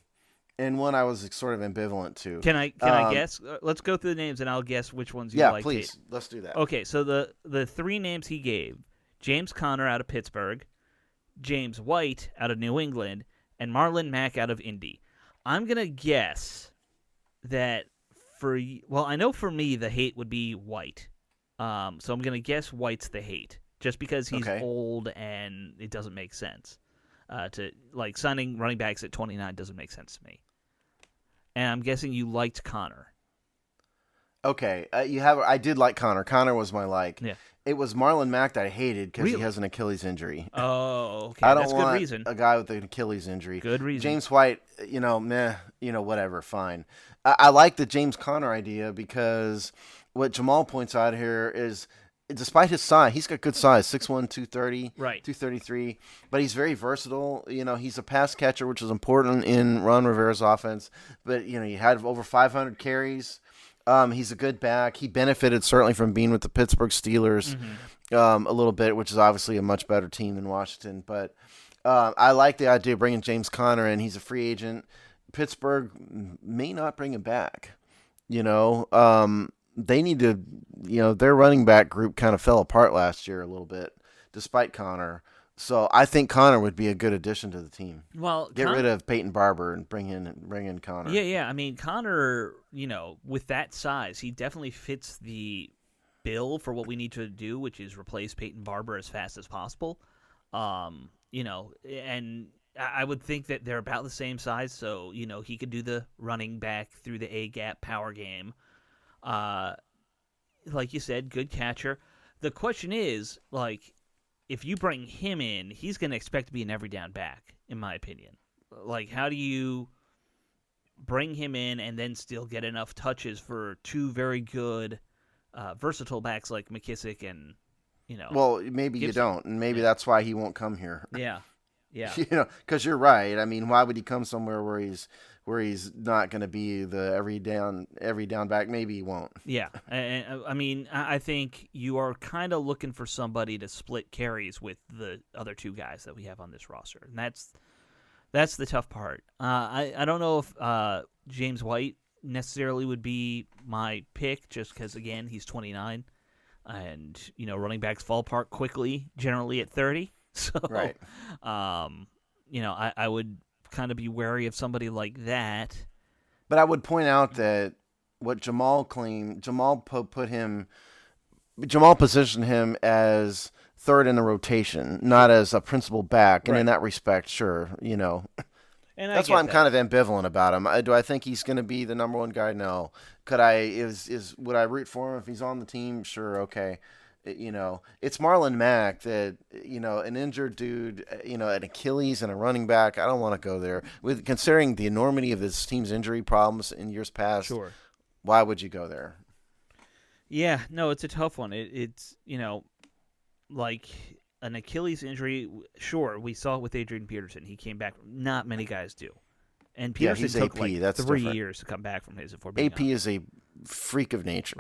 and one I was sort of ambivalent to. Can I guess? Let's go through the names, and I'll guess which ones you like. Yeah, please. Let's do that. Okay, so the three names he gave: James Conner out of Pittsburgh, James White out of New England, and Marlon Mack out of Indy. I'm gonna guess that I know for me the hate would be White. So I'm gonna guess White's the hate, just because he's old and it doesn't make sense. To like signing running backs at 29 doesn't make sense to me. And I'm guessing you liked Conner. Okay, I did like Conner. Conner was my like. Yeah. It was Marlon Mack that I hated because he has an Achilles injury. Oh, okay. I don't That's want good reason. a guy with an Achilles injury. Good reason. James White, meh, whatever, fine. I like the James Conner idea because what Jamal points out here is, despite his size, he's got good size, 6'1", 230, right, 233, but he's very versatile. He's a pass catcher, which is important in Ron Rivera's offense. But, he had over 500 carries. He's a good back. He benefited certainly from being with the Pittsburgh Steelers a little bit, which is obviously a much better team than Washington. But I like the idea of bringing James Conner in. He's a free agent. Pittsburgh may not bring him back. They need to, their running back group kind of fell apart last year a little bit, despite Conner. So I think Conner would be a good addition to the team. Well, get rid of Peyton Barber and bring in Conner. Yeah. I mean, Conner, with that size, he definitely fits the bill for what we need to do, which is replace Peyton Barber as fast as possible. And I would think that they're about the same size, so he could do the running back through the A gap power game. Like you said, good catcher. The question is, if you bring him in, he's going to expect to be an every down back, in my opinion. How do you bring him in and then still get enough touches for two very good, versatile backs like McKissick and, Well, maybe Gibson. You don't, and maybe that's why he won't come here. Yeah. Because you're right. I mean, why would he come somewhere where he's not going to be the every down back? Maybe he won't. Yeah, and I mean, I think you are kind of looking for somebody to split carries with the other two guys that we have on this roster, and that's the tough part. I don't know if James White necessarily would be my pick, just because again he's 29, and running backs fall apart quickly, generally at 30. So, right. I would kind of be wary of somebody like that. But I would point out that what Jamal claimed, Jamal positioned him as third in the rotation, not as a principal back. And in that respect, sure, And that's why I'm kind of ambivalent about him. Do I think he's going to be the number one guy? No. Would I root for him if he's on the team? Sure, okay. It's Marlon Mack that, an injured dude, an Achilles and a running back. I don't want to go there. Considering the enormity of this team's injury problems in years past, sure. Why would you go there? Yeah, no, it's a tough one. It's like an Achilles injury. Sure, we saw it with Adrian Peterson. He came back. Not many guys do. And Peterson took AP. That's 3 different. years to come back from his. AP is a freak of nature.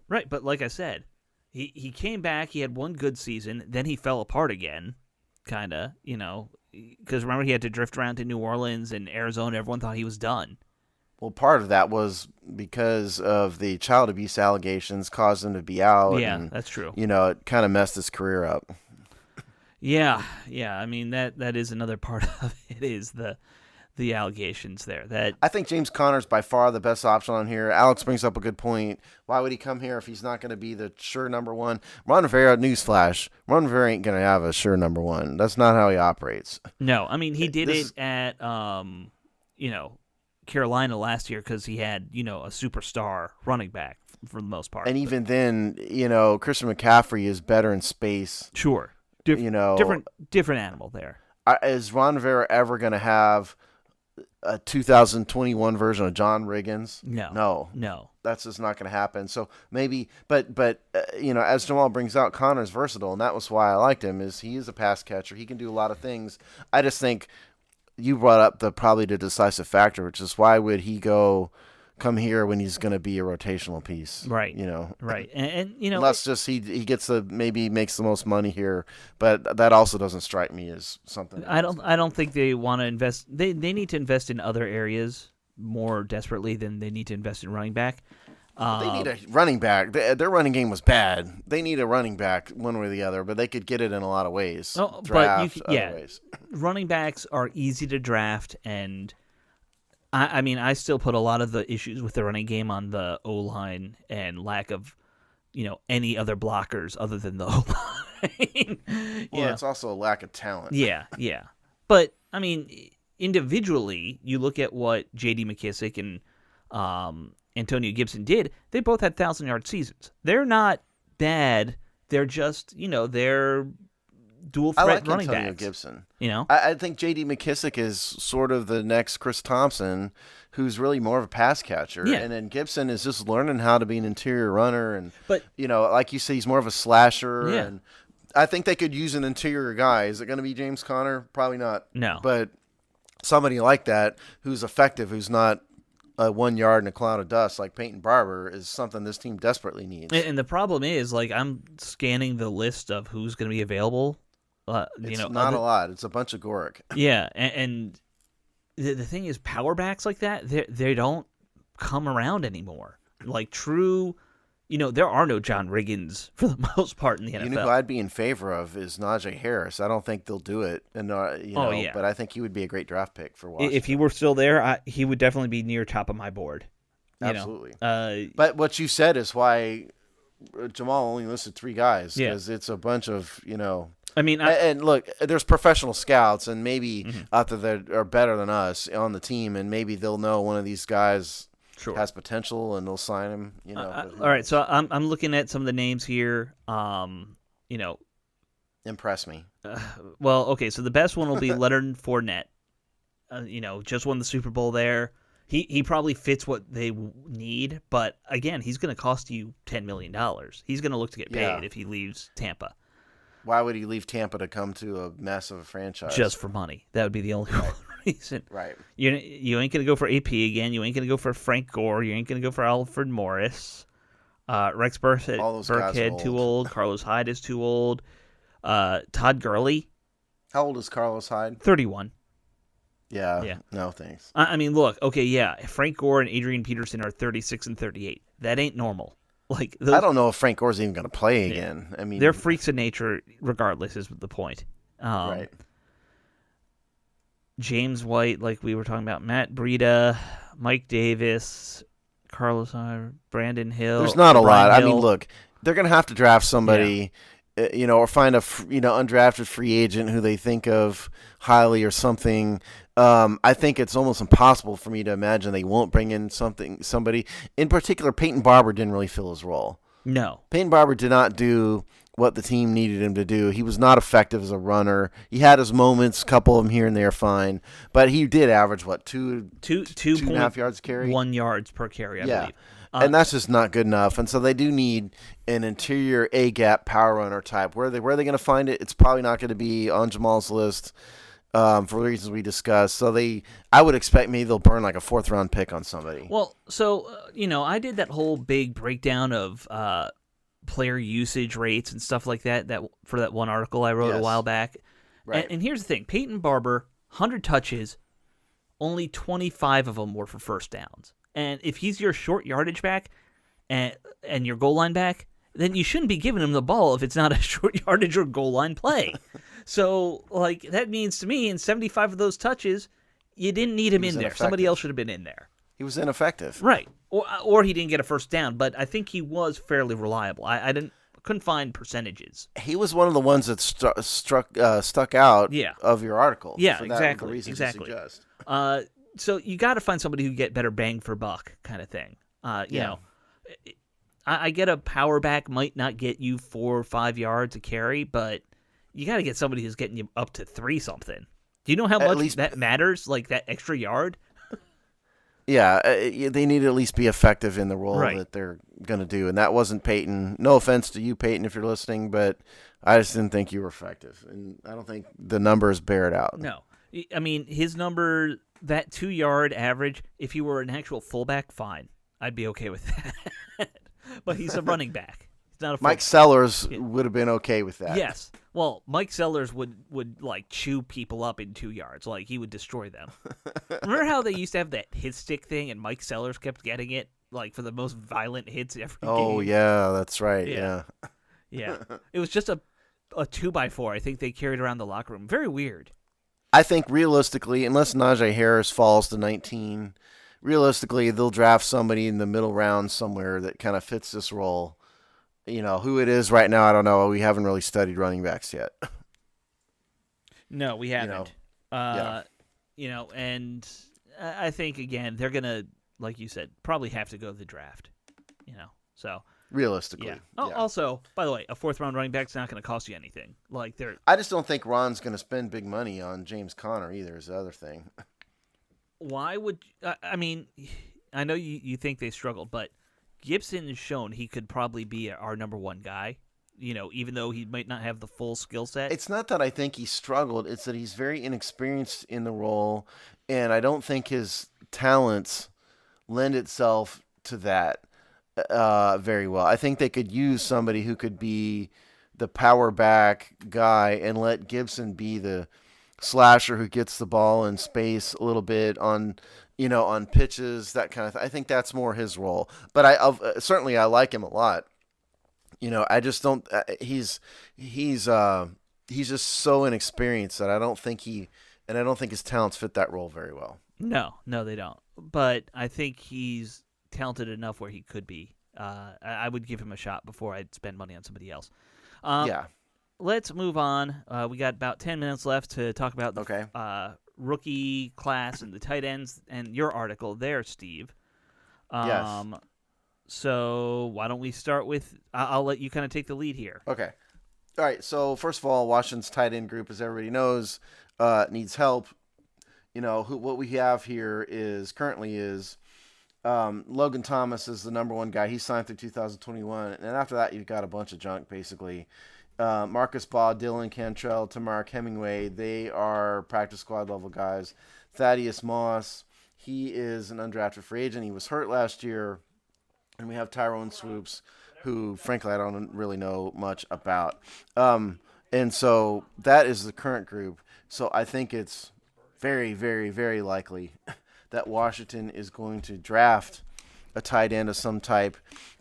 Right. But like I said, He came back, he had one good season, then he fell apart again, kind of, because remember he had to drift around to New Orleans and Arizona. Everyone thought he was done. Well, part of that was because of the child abuse allegations caused him to be out. Yeah, and, that's true. It kind of messed his career up. Yeah. I mean, that is another part of it, is the allegations there. That I think James Conner's by far the best option on here. Alex brings up a good point. Why would he come here if he's not going to be the sure number one? Ron Rivera, newsflash, Ron Rivera ain't going to have a sure number one. That's not how he operates. No, I mean, he did it at, Carolina last year because he had, a superstar running back for the most part. And even then, Christian McCaffrey is better in space. Sure. Different animal there. Is Ron Rivera ever going to have a 2021 version of John Riggins? No. That's just not going to happen. So maybe, but as Jamal brings out, Conner's versatile, and that was why I liked him. Is he is a pass catcher. He can do a lot of things. I just think you brought up probably the decisive factor, which is why would he come here when he's going to be a rotational piece, right? Right, and unless just he gets maybe makes the most money here, but that also doesn't strike me as something. I don't think they want to invest. They need to invest in other areas more desperately than they need to invest in running back. They need a running back. Their running game was bad. They need a running back one way or the other, but they could get it in a lot of ways. Oh, Draft, but other ways. Running backs are easy to draft, and I mean, I still put a lot of the issues with the running game on the O-line and lack of, any other blockers other than the O-line. Well, it's also a lack of talent. Yeah. But, I mean, individually, you look at what J.D. McKissick and Antonio Gibson did, they both had 1,000-yard seasons. They're not bad. They're just, they're dual threat running backs. I like Antonio Gibson. I think J.D. McKissick is sort of the next Chris Thompson, who's really more of a pass catcher. Yeah. And then Gibson is just learning how to be an interior runner. And, like you say, he's more of a slasher. Yeah. And I think they could use an interior guy. Is it going to be James Conner? Probably not. No. But somebody like that who's effective, who's not 1 yard in a cloud of dust like Peyton Barber is something this team desperately needs. And the problem is, I'm scanning the list of who's going to be available. It's not a lot. It's a bunch of Gorick. Yeah, and the thing is, power backs like that, they don't come around anymore. Like true, there are no John Riggins for the most part in the NFL. Who I'd be in favor of is Najee Harris. I don't think they'll do it, and but I think he would be a great draft pick for Washington. If he were still there, he would definitely be near top of my board. Absolutely. But what you said is why Jamal only listed 3 guys, because it's a bunch of I mean, and look, there's professional scouts, and maybe out there that are better than us on the team, and maybe they'll know one of these guys has potential, and they'll sign him. All right, so I'm looking at some of the names here. Impress me. Well, okay, so the best one will be Leonard Fournette. Just won the Super Bowl there. He probably fits what they need, but again, he's going to cost you $10 million. He's going to look to get paid if he leaves Tampa. Why would he leave Tampa to come to a massive franchise? Just for money. That would be the only reason. Right. You ain't going to go for AP again. You ain't going to go for Frank Gore. You ain't going to go for Alfred Morris. Rex Burkhead, too old. Carlos Hyde is too old. Todd Gurley. How old is Carlos Hyde? 31. Yeah. No, thanks. I mean, look, okay, yeah. Frank Gore and Adrian Peterson are 36 and 38. That ain't normal. I don't know if Frank Gore's even going to play again. I mean, they're freaks of nature, regardless, is the point. Right. James White, like we were talking about, Matt Breida, Mike Davis, Carlos Hyde, Brandon Hill. There's not a lot. I mean, look, they're going to have to draft somebody, or find a undrafted free agent who they think of highly or something. I think it's almost impossible for me to imagine they won't bring in somebody. In particular, Peyton Barber didn't really fill his role. No. Peyton Barber did not do what the team needed him to do. He was not effective as a runner. He had his moments, a couple of them here and there, fine. But he did average, two and a half yards carry? 1 yards per carry, I believe. And that's just not good enough. And so they do need an interior A-gap power runner type. Where are they going to find it? It's probably not going to be on Jamal's list. For the reasons we discussed. So I would expect maybe they'll burn like a 4th-round pick on somebody. Well, so, I did that whole big breakdown of player usage rates and stuff like that for that one article I wrote a while back. Right. And here's the thing. Peyton Barber, 100 touches, only 25 of them were for first downs. And if he's your short yardage back and your goal line back, then you shouldn't be giving him the ball if it's not a short yardage or goal line play. So, that means to me, in 75 of those touches, you didn't need him in there. Somebody else should have been in there. He was ineffective. Right. Or he didn't get a first down, but I think he was fairly reliable. I couldn't find percentages. He was one of the ones that stuck out of your article. Yeah, for exactly. The reasons exactly. You suggest. So you got to find somebody who get better bang for buck kind of thing. You know, I get a power back might not get you 4 or 5 yards a carry, but you got to get somebody who's getting you up to 3 something. Do you know how much that matters? Like that extra yard? Yeah, they need to at least be effective in the role that they're going to do, and that wasn't Peyton. No offense to you, Peyton, if you're listening, but I just didn't think you were effective, and I don't think the numbers bear it out. No. I mean, his number, that 2-yard average, if he were an actual fullback, fine. I'd be okay with that. But he's a running back. He's not a Mike Sellers would have been okay with that. Yes. Well, Mike Sellers would like chew people up in 2 yards. Like he would destroy them. Remember how they used to have that hit stick thing, and Mike Sellers kept getting it like for the most violent hits every game? Oh yeah, that's right. Yeah. Yeah. It was just a 2x4. I think they carried around the locker room. Very weird. I think realistically, unless Najee Harris falls to 19, realistically they'll draft somebody in the middle round somewhere that kind of fits this role. Who it is right now, I don't know. We haven't really studied running backs yet. No, we haven't. And I think again they're gonna, like you said, probably have to go to the draft. So realistically. Yeah. Oh, yeah. Also, by the way, a 4th round running back's not going to cost you anything. I just don't think Ron's going to spend big money on James Conner either. Is the other thing. Why would I mean? I know you think they struggled, but Gibson has shown he could probably be our number 1 guy. Even though he might not have the full skill set. It's not that I think he struggled. It's that he's very inexperienced in the role, and I don't think his talents lend itself to that very well. I think they could use somebody who could be the power back guy and let Gibson be the slasher who gets the ball in space a little bit on pitches, that kind of thing. I think that's more his role. But I like him a lot. I just don't. He's just so inexperienced that I don't think his talents fit that role very well. No, they don't. But I think he's talented enough where he could be. I would give him a shot before I'd spend money on somebody else. Yeah. Let's move on. We got about 10 minutes left to talk about the rookie class and the tight ends and your article there, Steve. Yes. So why don't we start with I'll let you kind of take the lead here. Okay. All right. So first of all, Washington's tight end group, as everybody knows, needs help. What we have here currently is Logan Thomas is the number 1 guy. He signed through 2021, and after that, you've got a bunch of junk basically. Marcus Baugh, Dylan Cantrell, Tamark Hemingway, they are practice squad level guys. Thaddeus Moss, he is an undrafted free agent. He was hurt last year. And we have Tyrone Swoops, who, frankly, I don't really know much about. And so that is the current group. So I think it's very, very, very likely that Washington is going to draft a tight end of some type.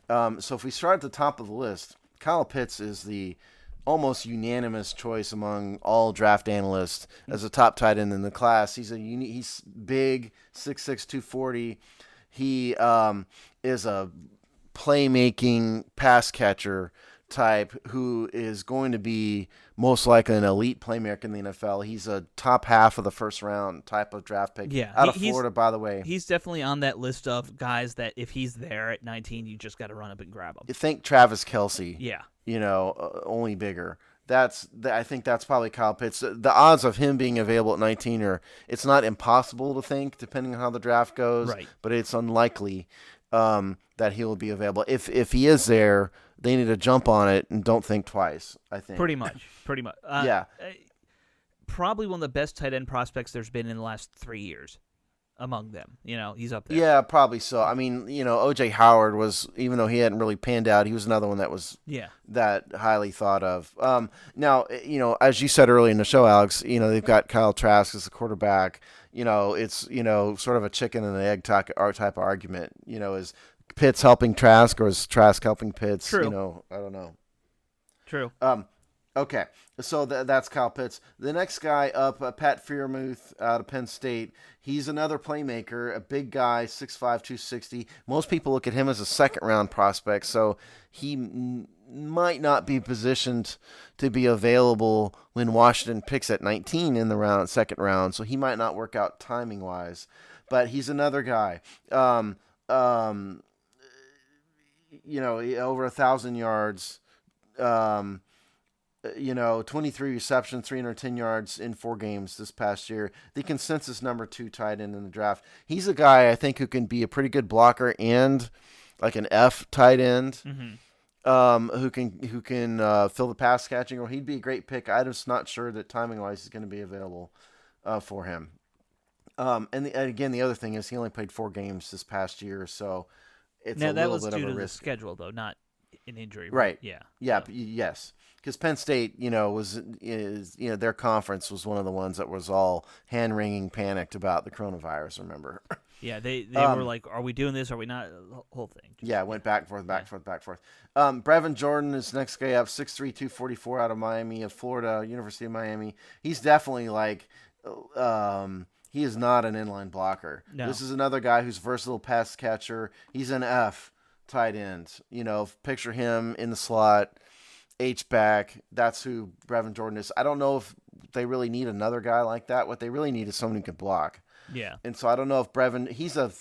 So if we start at the top of the list, Kyle Pitts is the almost unanimous choice among all draft analysts as a top tight end in the class. He's big, 6'6", 240. He is a playmaking pass catcher type who is going to be most likely an elite playmaker in the NFL. He's a top half of the first round type of draft pick. Yeah, out of Florida, by the way. He's definitely on that list of guys that if he's there at 19, you just got to run up and grab him. You think Travis Kelce. Yeah. Only bigger. I think that's probably Kyle Pitts. The odds of him being available at 19 it's not impossible to think, depending on how the draft goes, right, but it's unlikely that he will be available. If he is there, they need to jump on it and don't think twice, I think. Pretty much. Yeah. Probably one of the best tight end prospects there's been in the last 3 years. Among them, he's up there. Yeah, probably so. I mean, O.J. Howard was, even though he hadn't really panned out, he was another one that was that highly thought of. Now, as you said earlier in the show, Alex, they've got Kyle Trask as the quarterback. It's, sort of a chicken and an egg type of argument. Is Pitts helping Trask or is Trask helping Pitts? True. I don't know. True. Okay, so that's Kyle Pitts. The next guy up, Pat Firemouth out of Penn State. He's another playmaker, a big guy, 6'5", 260. Most people look at him as a second-round prospect, so he might not be positioned to be available when Washington picks at 19 in the second round, so he might not work out timing-wise. But he's another guy. Over 1,000 yards. 23 receptions, 310 yards in 4 games this past year. The consensus number 2 tight end in the draft. He's a guy I think who can be a pretty good blocker and like an F tight end, who can fill the pass catching, or he'd be a great pick. I'm just not sure that timing wise he's going to be available for him. And again, the other thing is he only played 4 games this past year, so it's a little bit of a risk. The schedule though, not. an injury. Right. Yeah. Yeah. So. Yes. Because Penn State, their conference was one of the ones that was all hand wringing panicked about the coronavirus. Remember? Yeah, they were like, "Are we doing this? Are we not?" The whole thing. Went back and forth, back and forth. Brevin Jordan is next guy up, 6'3", 244 out of Miami, of Florida, University of Miami. He's definitely like, he is not an inline blocker. No. This is another guy who's versatile pass catcher. He's an F tight end. Picture him in the slot, H-back. That's who Brevin Jordan is. I don't know if they really need another guy like that. What they really need is someone who can block. Yeah. And so I don't know if Brevin, he's a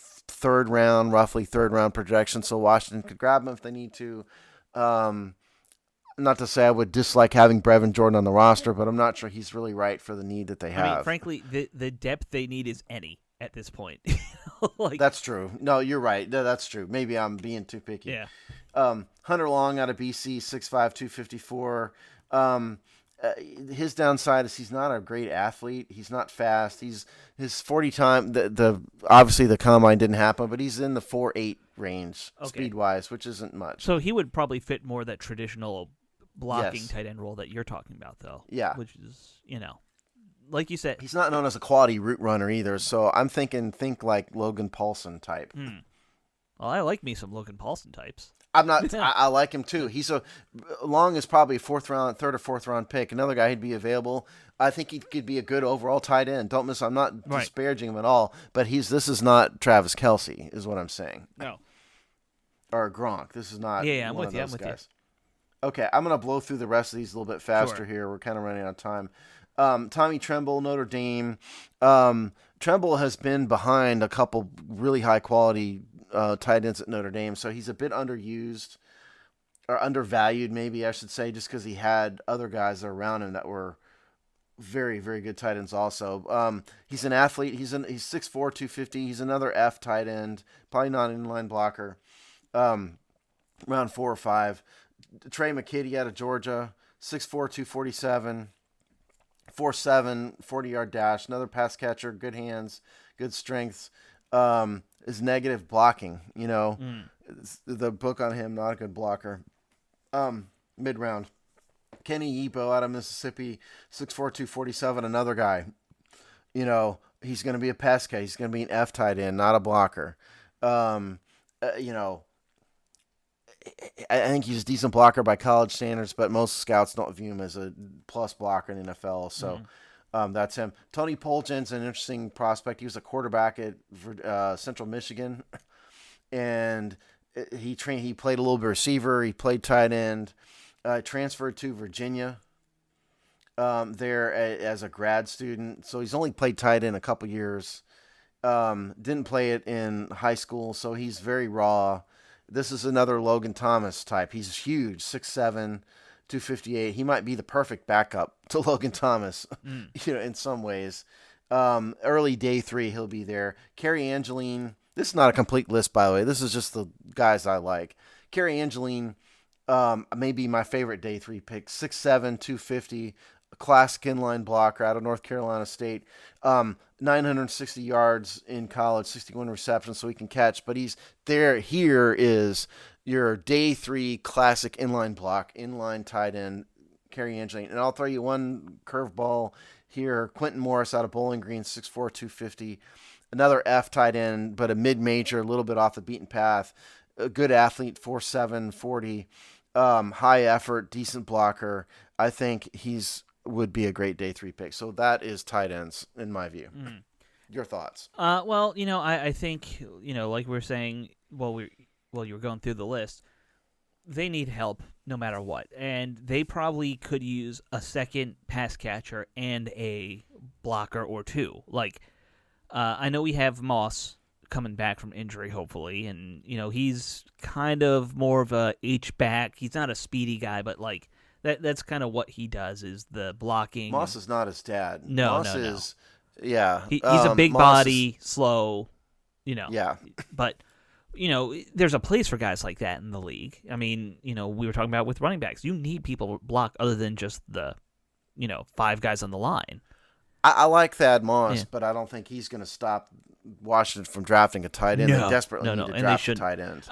roughly third round projection, so Washington could grab him if they need to. Not to say I would dislike having Brevin Jordan on the roster, but I'm not sure he's really right for the need that they have. I mean, frankly, the depth they need is any at this point. That's true. No, you're right. That's true. Maybe I'm being too picky. Yeah. Hunter Long out of BC, 6'5", 254. His downside is he's not a great athlete. He's not fast. His 40 time, obviously the combine didn't happen, but he's in the 4.8 range speed wise, which isn't much. So he would probably fit more that traditional blocking tight end role that you're talking about, though. Yeah, which is like you said, he's not known as a quality route runner either. So I'm think like Logan Poulton type. Well, I like me some Logan Poulton types. I'm not. I like him too. Long is probably a third or fourth round pick. Another guy who'd be available. I think he could be a good overall tight end. Don't miss. I'm not disparaging him at all. But this is not Travis Kelce, is what I'm saying. No. Or Gronk. This is not. Yeah, I'm one with of you. those I'm with guys. Okay, I'm gonna blow through the rest of these a little bit faster here. We're kind of running out of time. Tommy Tremble, Notre Dame. Tremble has been behind a couple really high quality tight ends at Notre Dame, so he's a bit underused or undervalued, maybe I should say, just because he had other guys around him that were very, very good tight ends also. He's an athlete. He's 6'4", 250. He's another F tight end, probably not an inline blocker. Round 4 or 5. Trey McKitty out of Georgia, 6'4", 247. 4.7, 40-yard dash. Another pass catcher, good hands, good strength. Is negative blocking, the book on him, not a good blocker. Mid-round. Kenny Ebo out of Mississippi, 6'4", 247, another guy. He's going to be a pass catcher. He's going to be an F tight end, not a blocker. I think he's a decent blocker by college standards, but most scouts don't view him as a plus blocker in the NFL, so that's him. Tony Poulton's an interesting prospect. He was a quarterback at Central Michigan, and he played a little bit of receiver. He played tight end. Transferred to Virginia there as a grad student, so he's only played tight end a couple years. Didn't play it in high school, so he's very raw. This is another Logan Thomas type. He's huge, 6'7", 258. He might be the perfect backup to Logan Thomas, in some ways. Early day 3, he'll be there. Kerry Angeline. This is not a complete list, by the way. This is just the guys I like. Kerry Angeline, may be my favorite day 3 pick. 6'7", 250. A classic inline blocker out of North Carolina State. 960 yards in college, 61 receptions, so he can catch. But he's there. Here is your day 3 classic inline tight end, Kerry Angeline. And I'll throw you one curveball here. Quentin Morris out of Bowling Green, 6'4", 250. Another F tight end, but a mid-major, a little bit off the beaten path. A good athlete, 4'7", 40. High effort, decent blocker. I think would be a great day 3 pick. So that is tight ends in my view. Your thoughts? Well, I think, like we were saying while you were going through the list, they need help no matter what. And they probably could use a second pass catcher and a blocker or two. Like, I know we have Moss coming back from injury, hopefully, and, he's kind of more of a H-back. He's not a speedy guy, but, like, that's kind of what he does is the blocking. Moss is not his dad. No, Moss is, yeah. He's a big body, slow, Yeah. But, there's a place for guys like that in the league. I mean, we were talking about with running backs. You need people to block other than just the, 5 guys on the line. I like Thad Moss, but I don't think he's going to stop Washington from drafting a tight end. They desperately need to draft a tight end.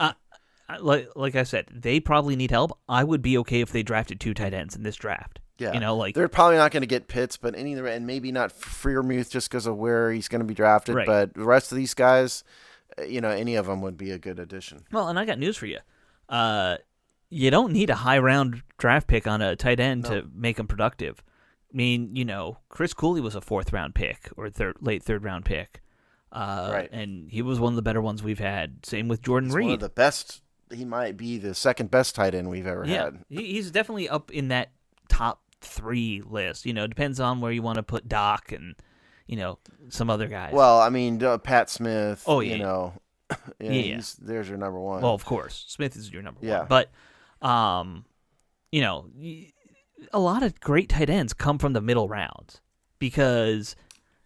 like I said, they probably need help. I would be okay if they drafted 2 tight ends in this draft. Yeah, like they're probably not going to get Pitts, but and maybe not Firemouth just because of where he's going to be drafted. Right. But the rest of these guys, any of them would be a good addition. Well, and I got news for you. You don't need a high round draft pick on a tight end to make him productive. I mean, Chris Cooley was a 4th round pick or late 3rd round pick. Right. And he was one of the better ones we've had. Same with Jordan Reed. One of the best. He might be the 2nd best tight end we've ever had. He's definitely up in that top 3 list. Depends on where you want to put Doc and, some other guys. Well, I mean, Pat Smith. Oh, yeah. There's your number 1. Well, of course. Smith is your number 1. Yeah. But, a lot of great tight ends come from the middle rounds because,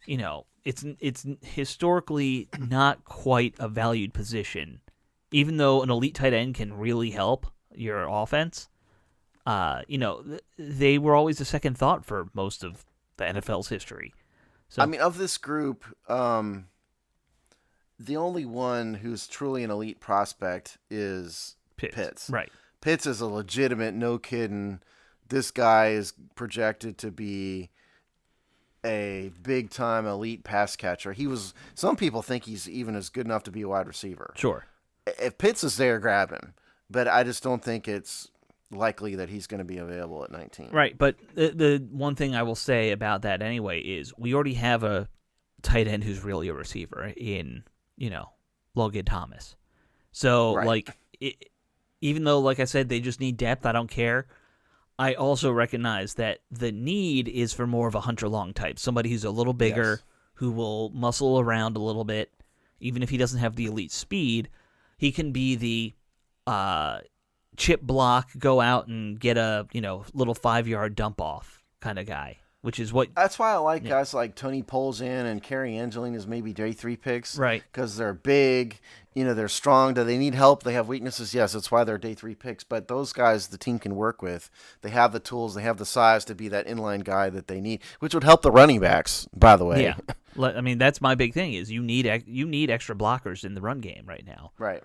it's historically not quite a valued position. Even though an elite tight end can really help your offense, they were always a second thought for most of the NFL's history. So, I mean, of this group, the only one who's truly an elite prospect is Pitts. Right. Pitts is a legitimate, no kidding. This guy is projected to be a big-time elite pass catcher. Some people think he's even as good enough to be a wide receiver. Sure. If Pitts is there, grab him. But I just don't think it's likely that he's going to be available at 19. Right, but the one thing I will say about that anyway is we already have a tight end who's really a receiver in, Logan Thomas. So, right. even though, like I said, they just need depth, I don't care. I also recognize that the need is for more of a Hunter Long type, somebody who's a little bigger, who will muscle around a little bit, even if he doesn't have the elite speed. He can be the chip block, go out and get a little 5-yard dump off kind of guy, which is what. That's why I like guys like Tony Poulton and Kerry Angeline as maybe day 3 picks, right? Because they're big, they're strong. Do they need help? They have weaknesses. Yes, that's why they're day 3 picks. But those guys, the team can work with. They have the tools. They have the size to be that inline guy that they need, which would help the running backs. By the way, yeah. I mean, that's my big thing is you need extra blockers in the run game right now. Right.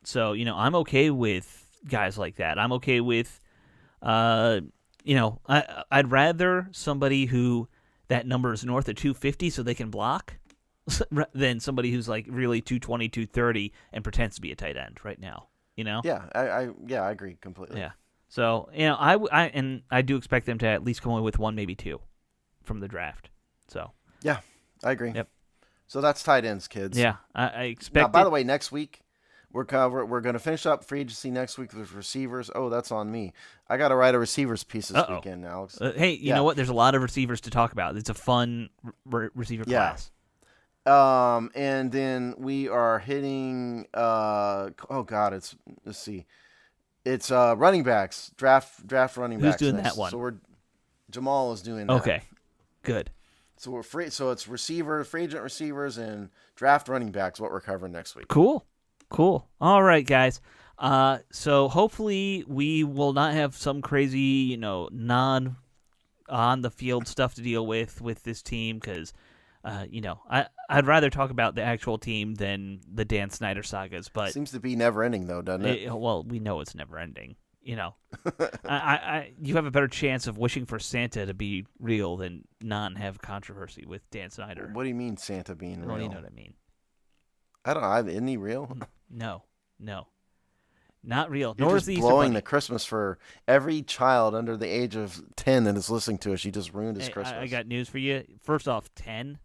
So I'm okay with guys like that. I'm okay with, I'd rather somebody who that number is north of 250 so they can block than somebody who's like really 220, 230 and pretends to be a tight end right now. Yeah, I agree completely. Yeah. So I do expect them to at least come away with 1, maybe 2 from the draft. So. Yeah, I agree. Yep. So that's tight ends, kids. Yeah, I expect. Now, by the way, next week we're going to finish up free agency next week with receivers. Oh, that's on me. I got to write a receivers piece this weekend, Alex. Hey, you know what? There's a lot of receivers to talk about. It's a fun receiver class. And then we are hitting. Let's see. It's running backs. Draft running backs. Who's doing next. that one? So Jamal is doing that. Okay, good. So we're free. So it's free agent receivers and draft running backs. What we're covering next week. Cool. All right, guys. So hopefully we will not have some crazy, non on the field stuff to deal with this team because, I'd rather talk about the actual team than the Dan Snyder sagas. But seems to be never ending though, doesn't it? Well, we know it's never ending. You have a better chance of wishing for Santa to be real than not have controversy with Dan Snyder. What do you mean Santa being real? Well, you know what I mean. I don't know. Isn't he real? No, not real. You're Nor just is the blowing the Christmas for every child under the age of 10 that is listening to us. You just ruined his Christmas. I got news for you. First off, 10?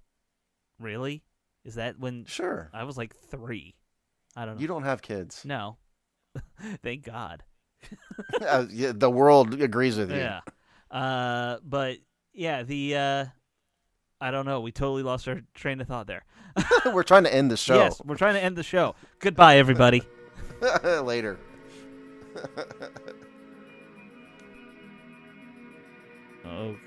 Really? Is that when? Sure. I was like 3. I don't know. You don't have kids. No. Thank God. Yeah, the world agrees with you. Yeah. But yeah, I don't know. We totally lost our train of thought there. We're trying to end the show. Yes, we're trying to end the show. Goodbye, everybody. Later. Okay.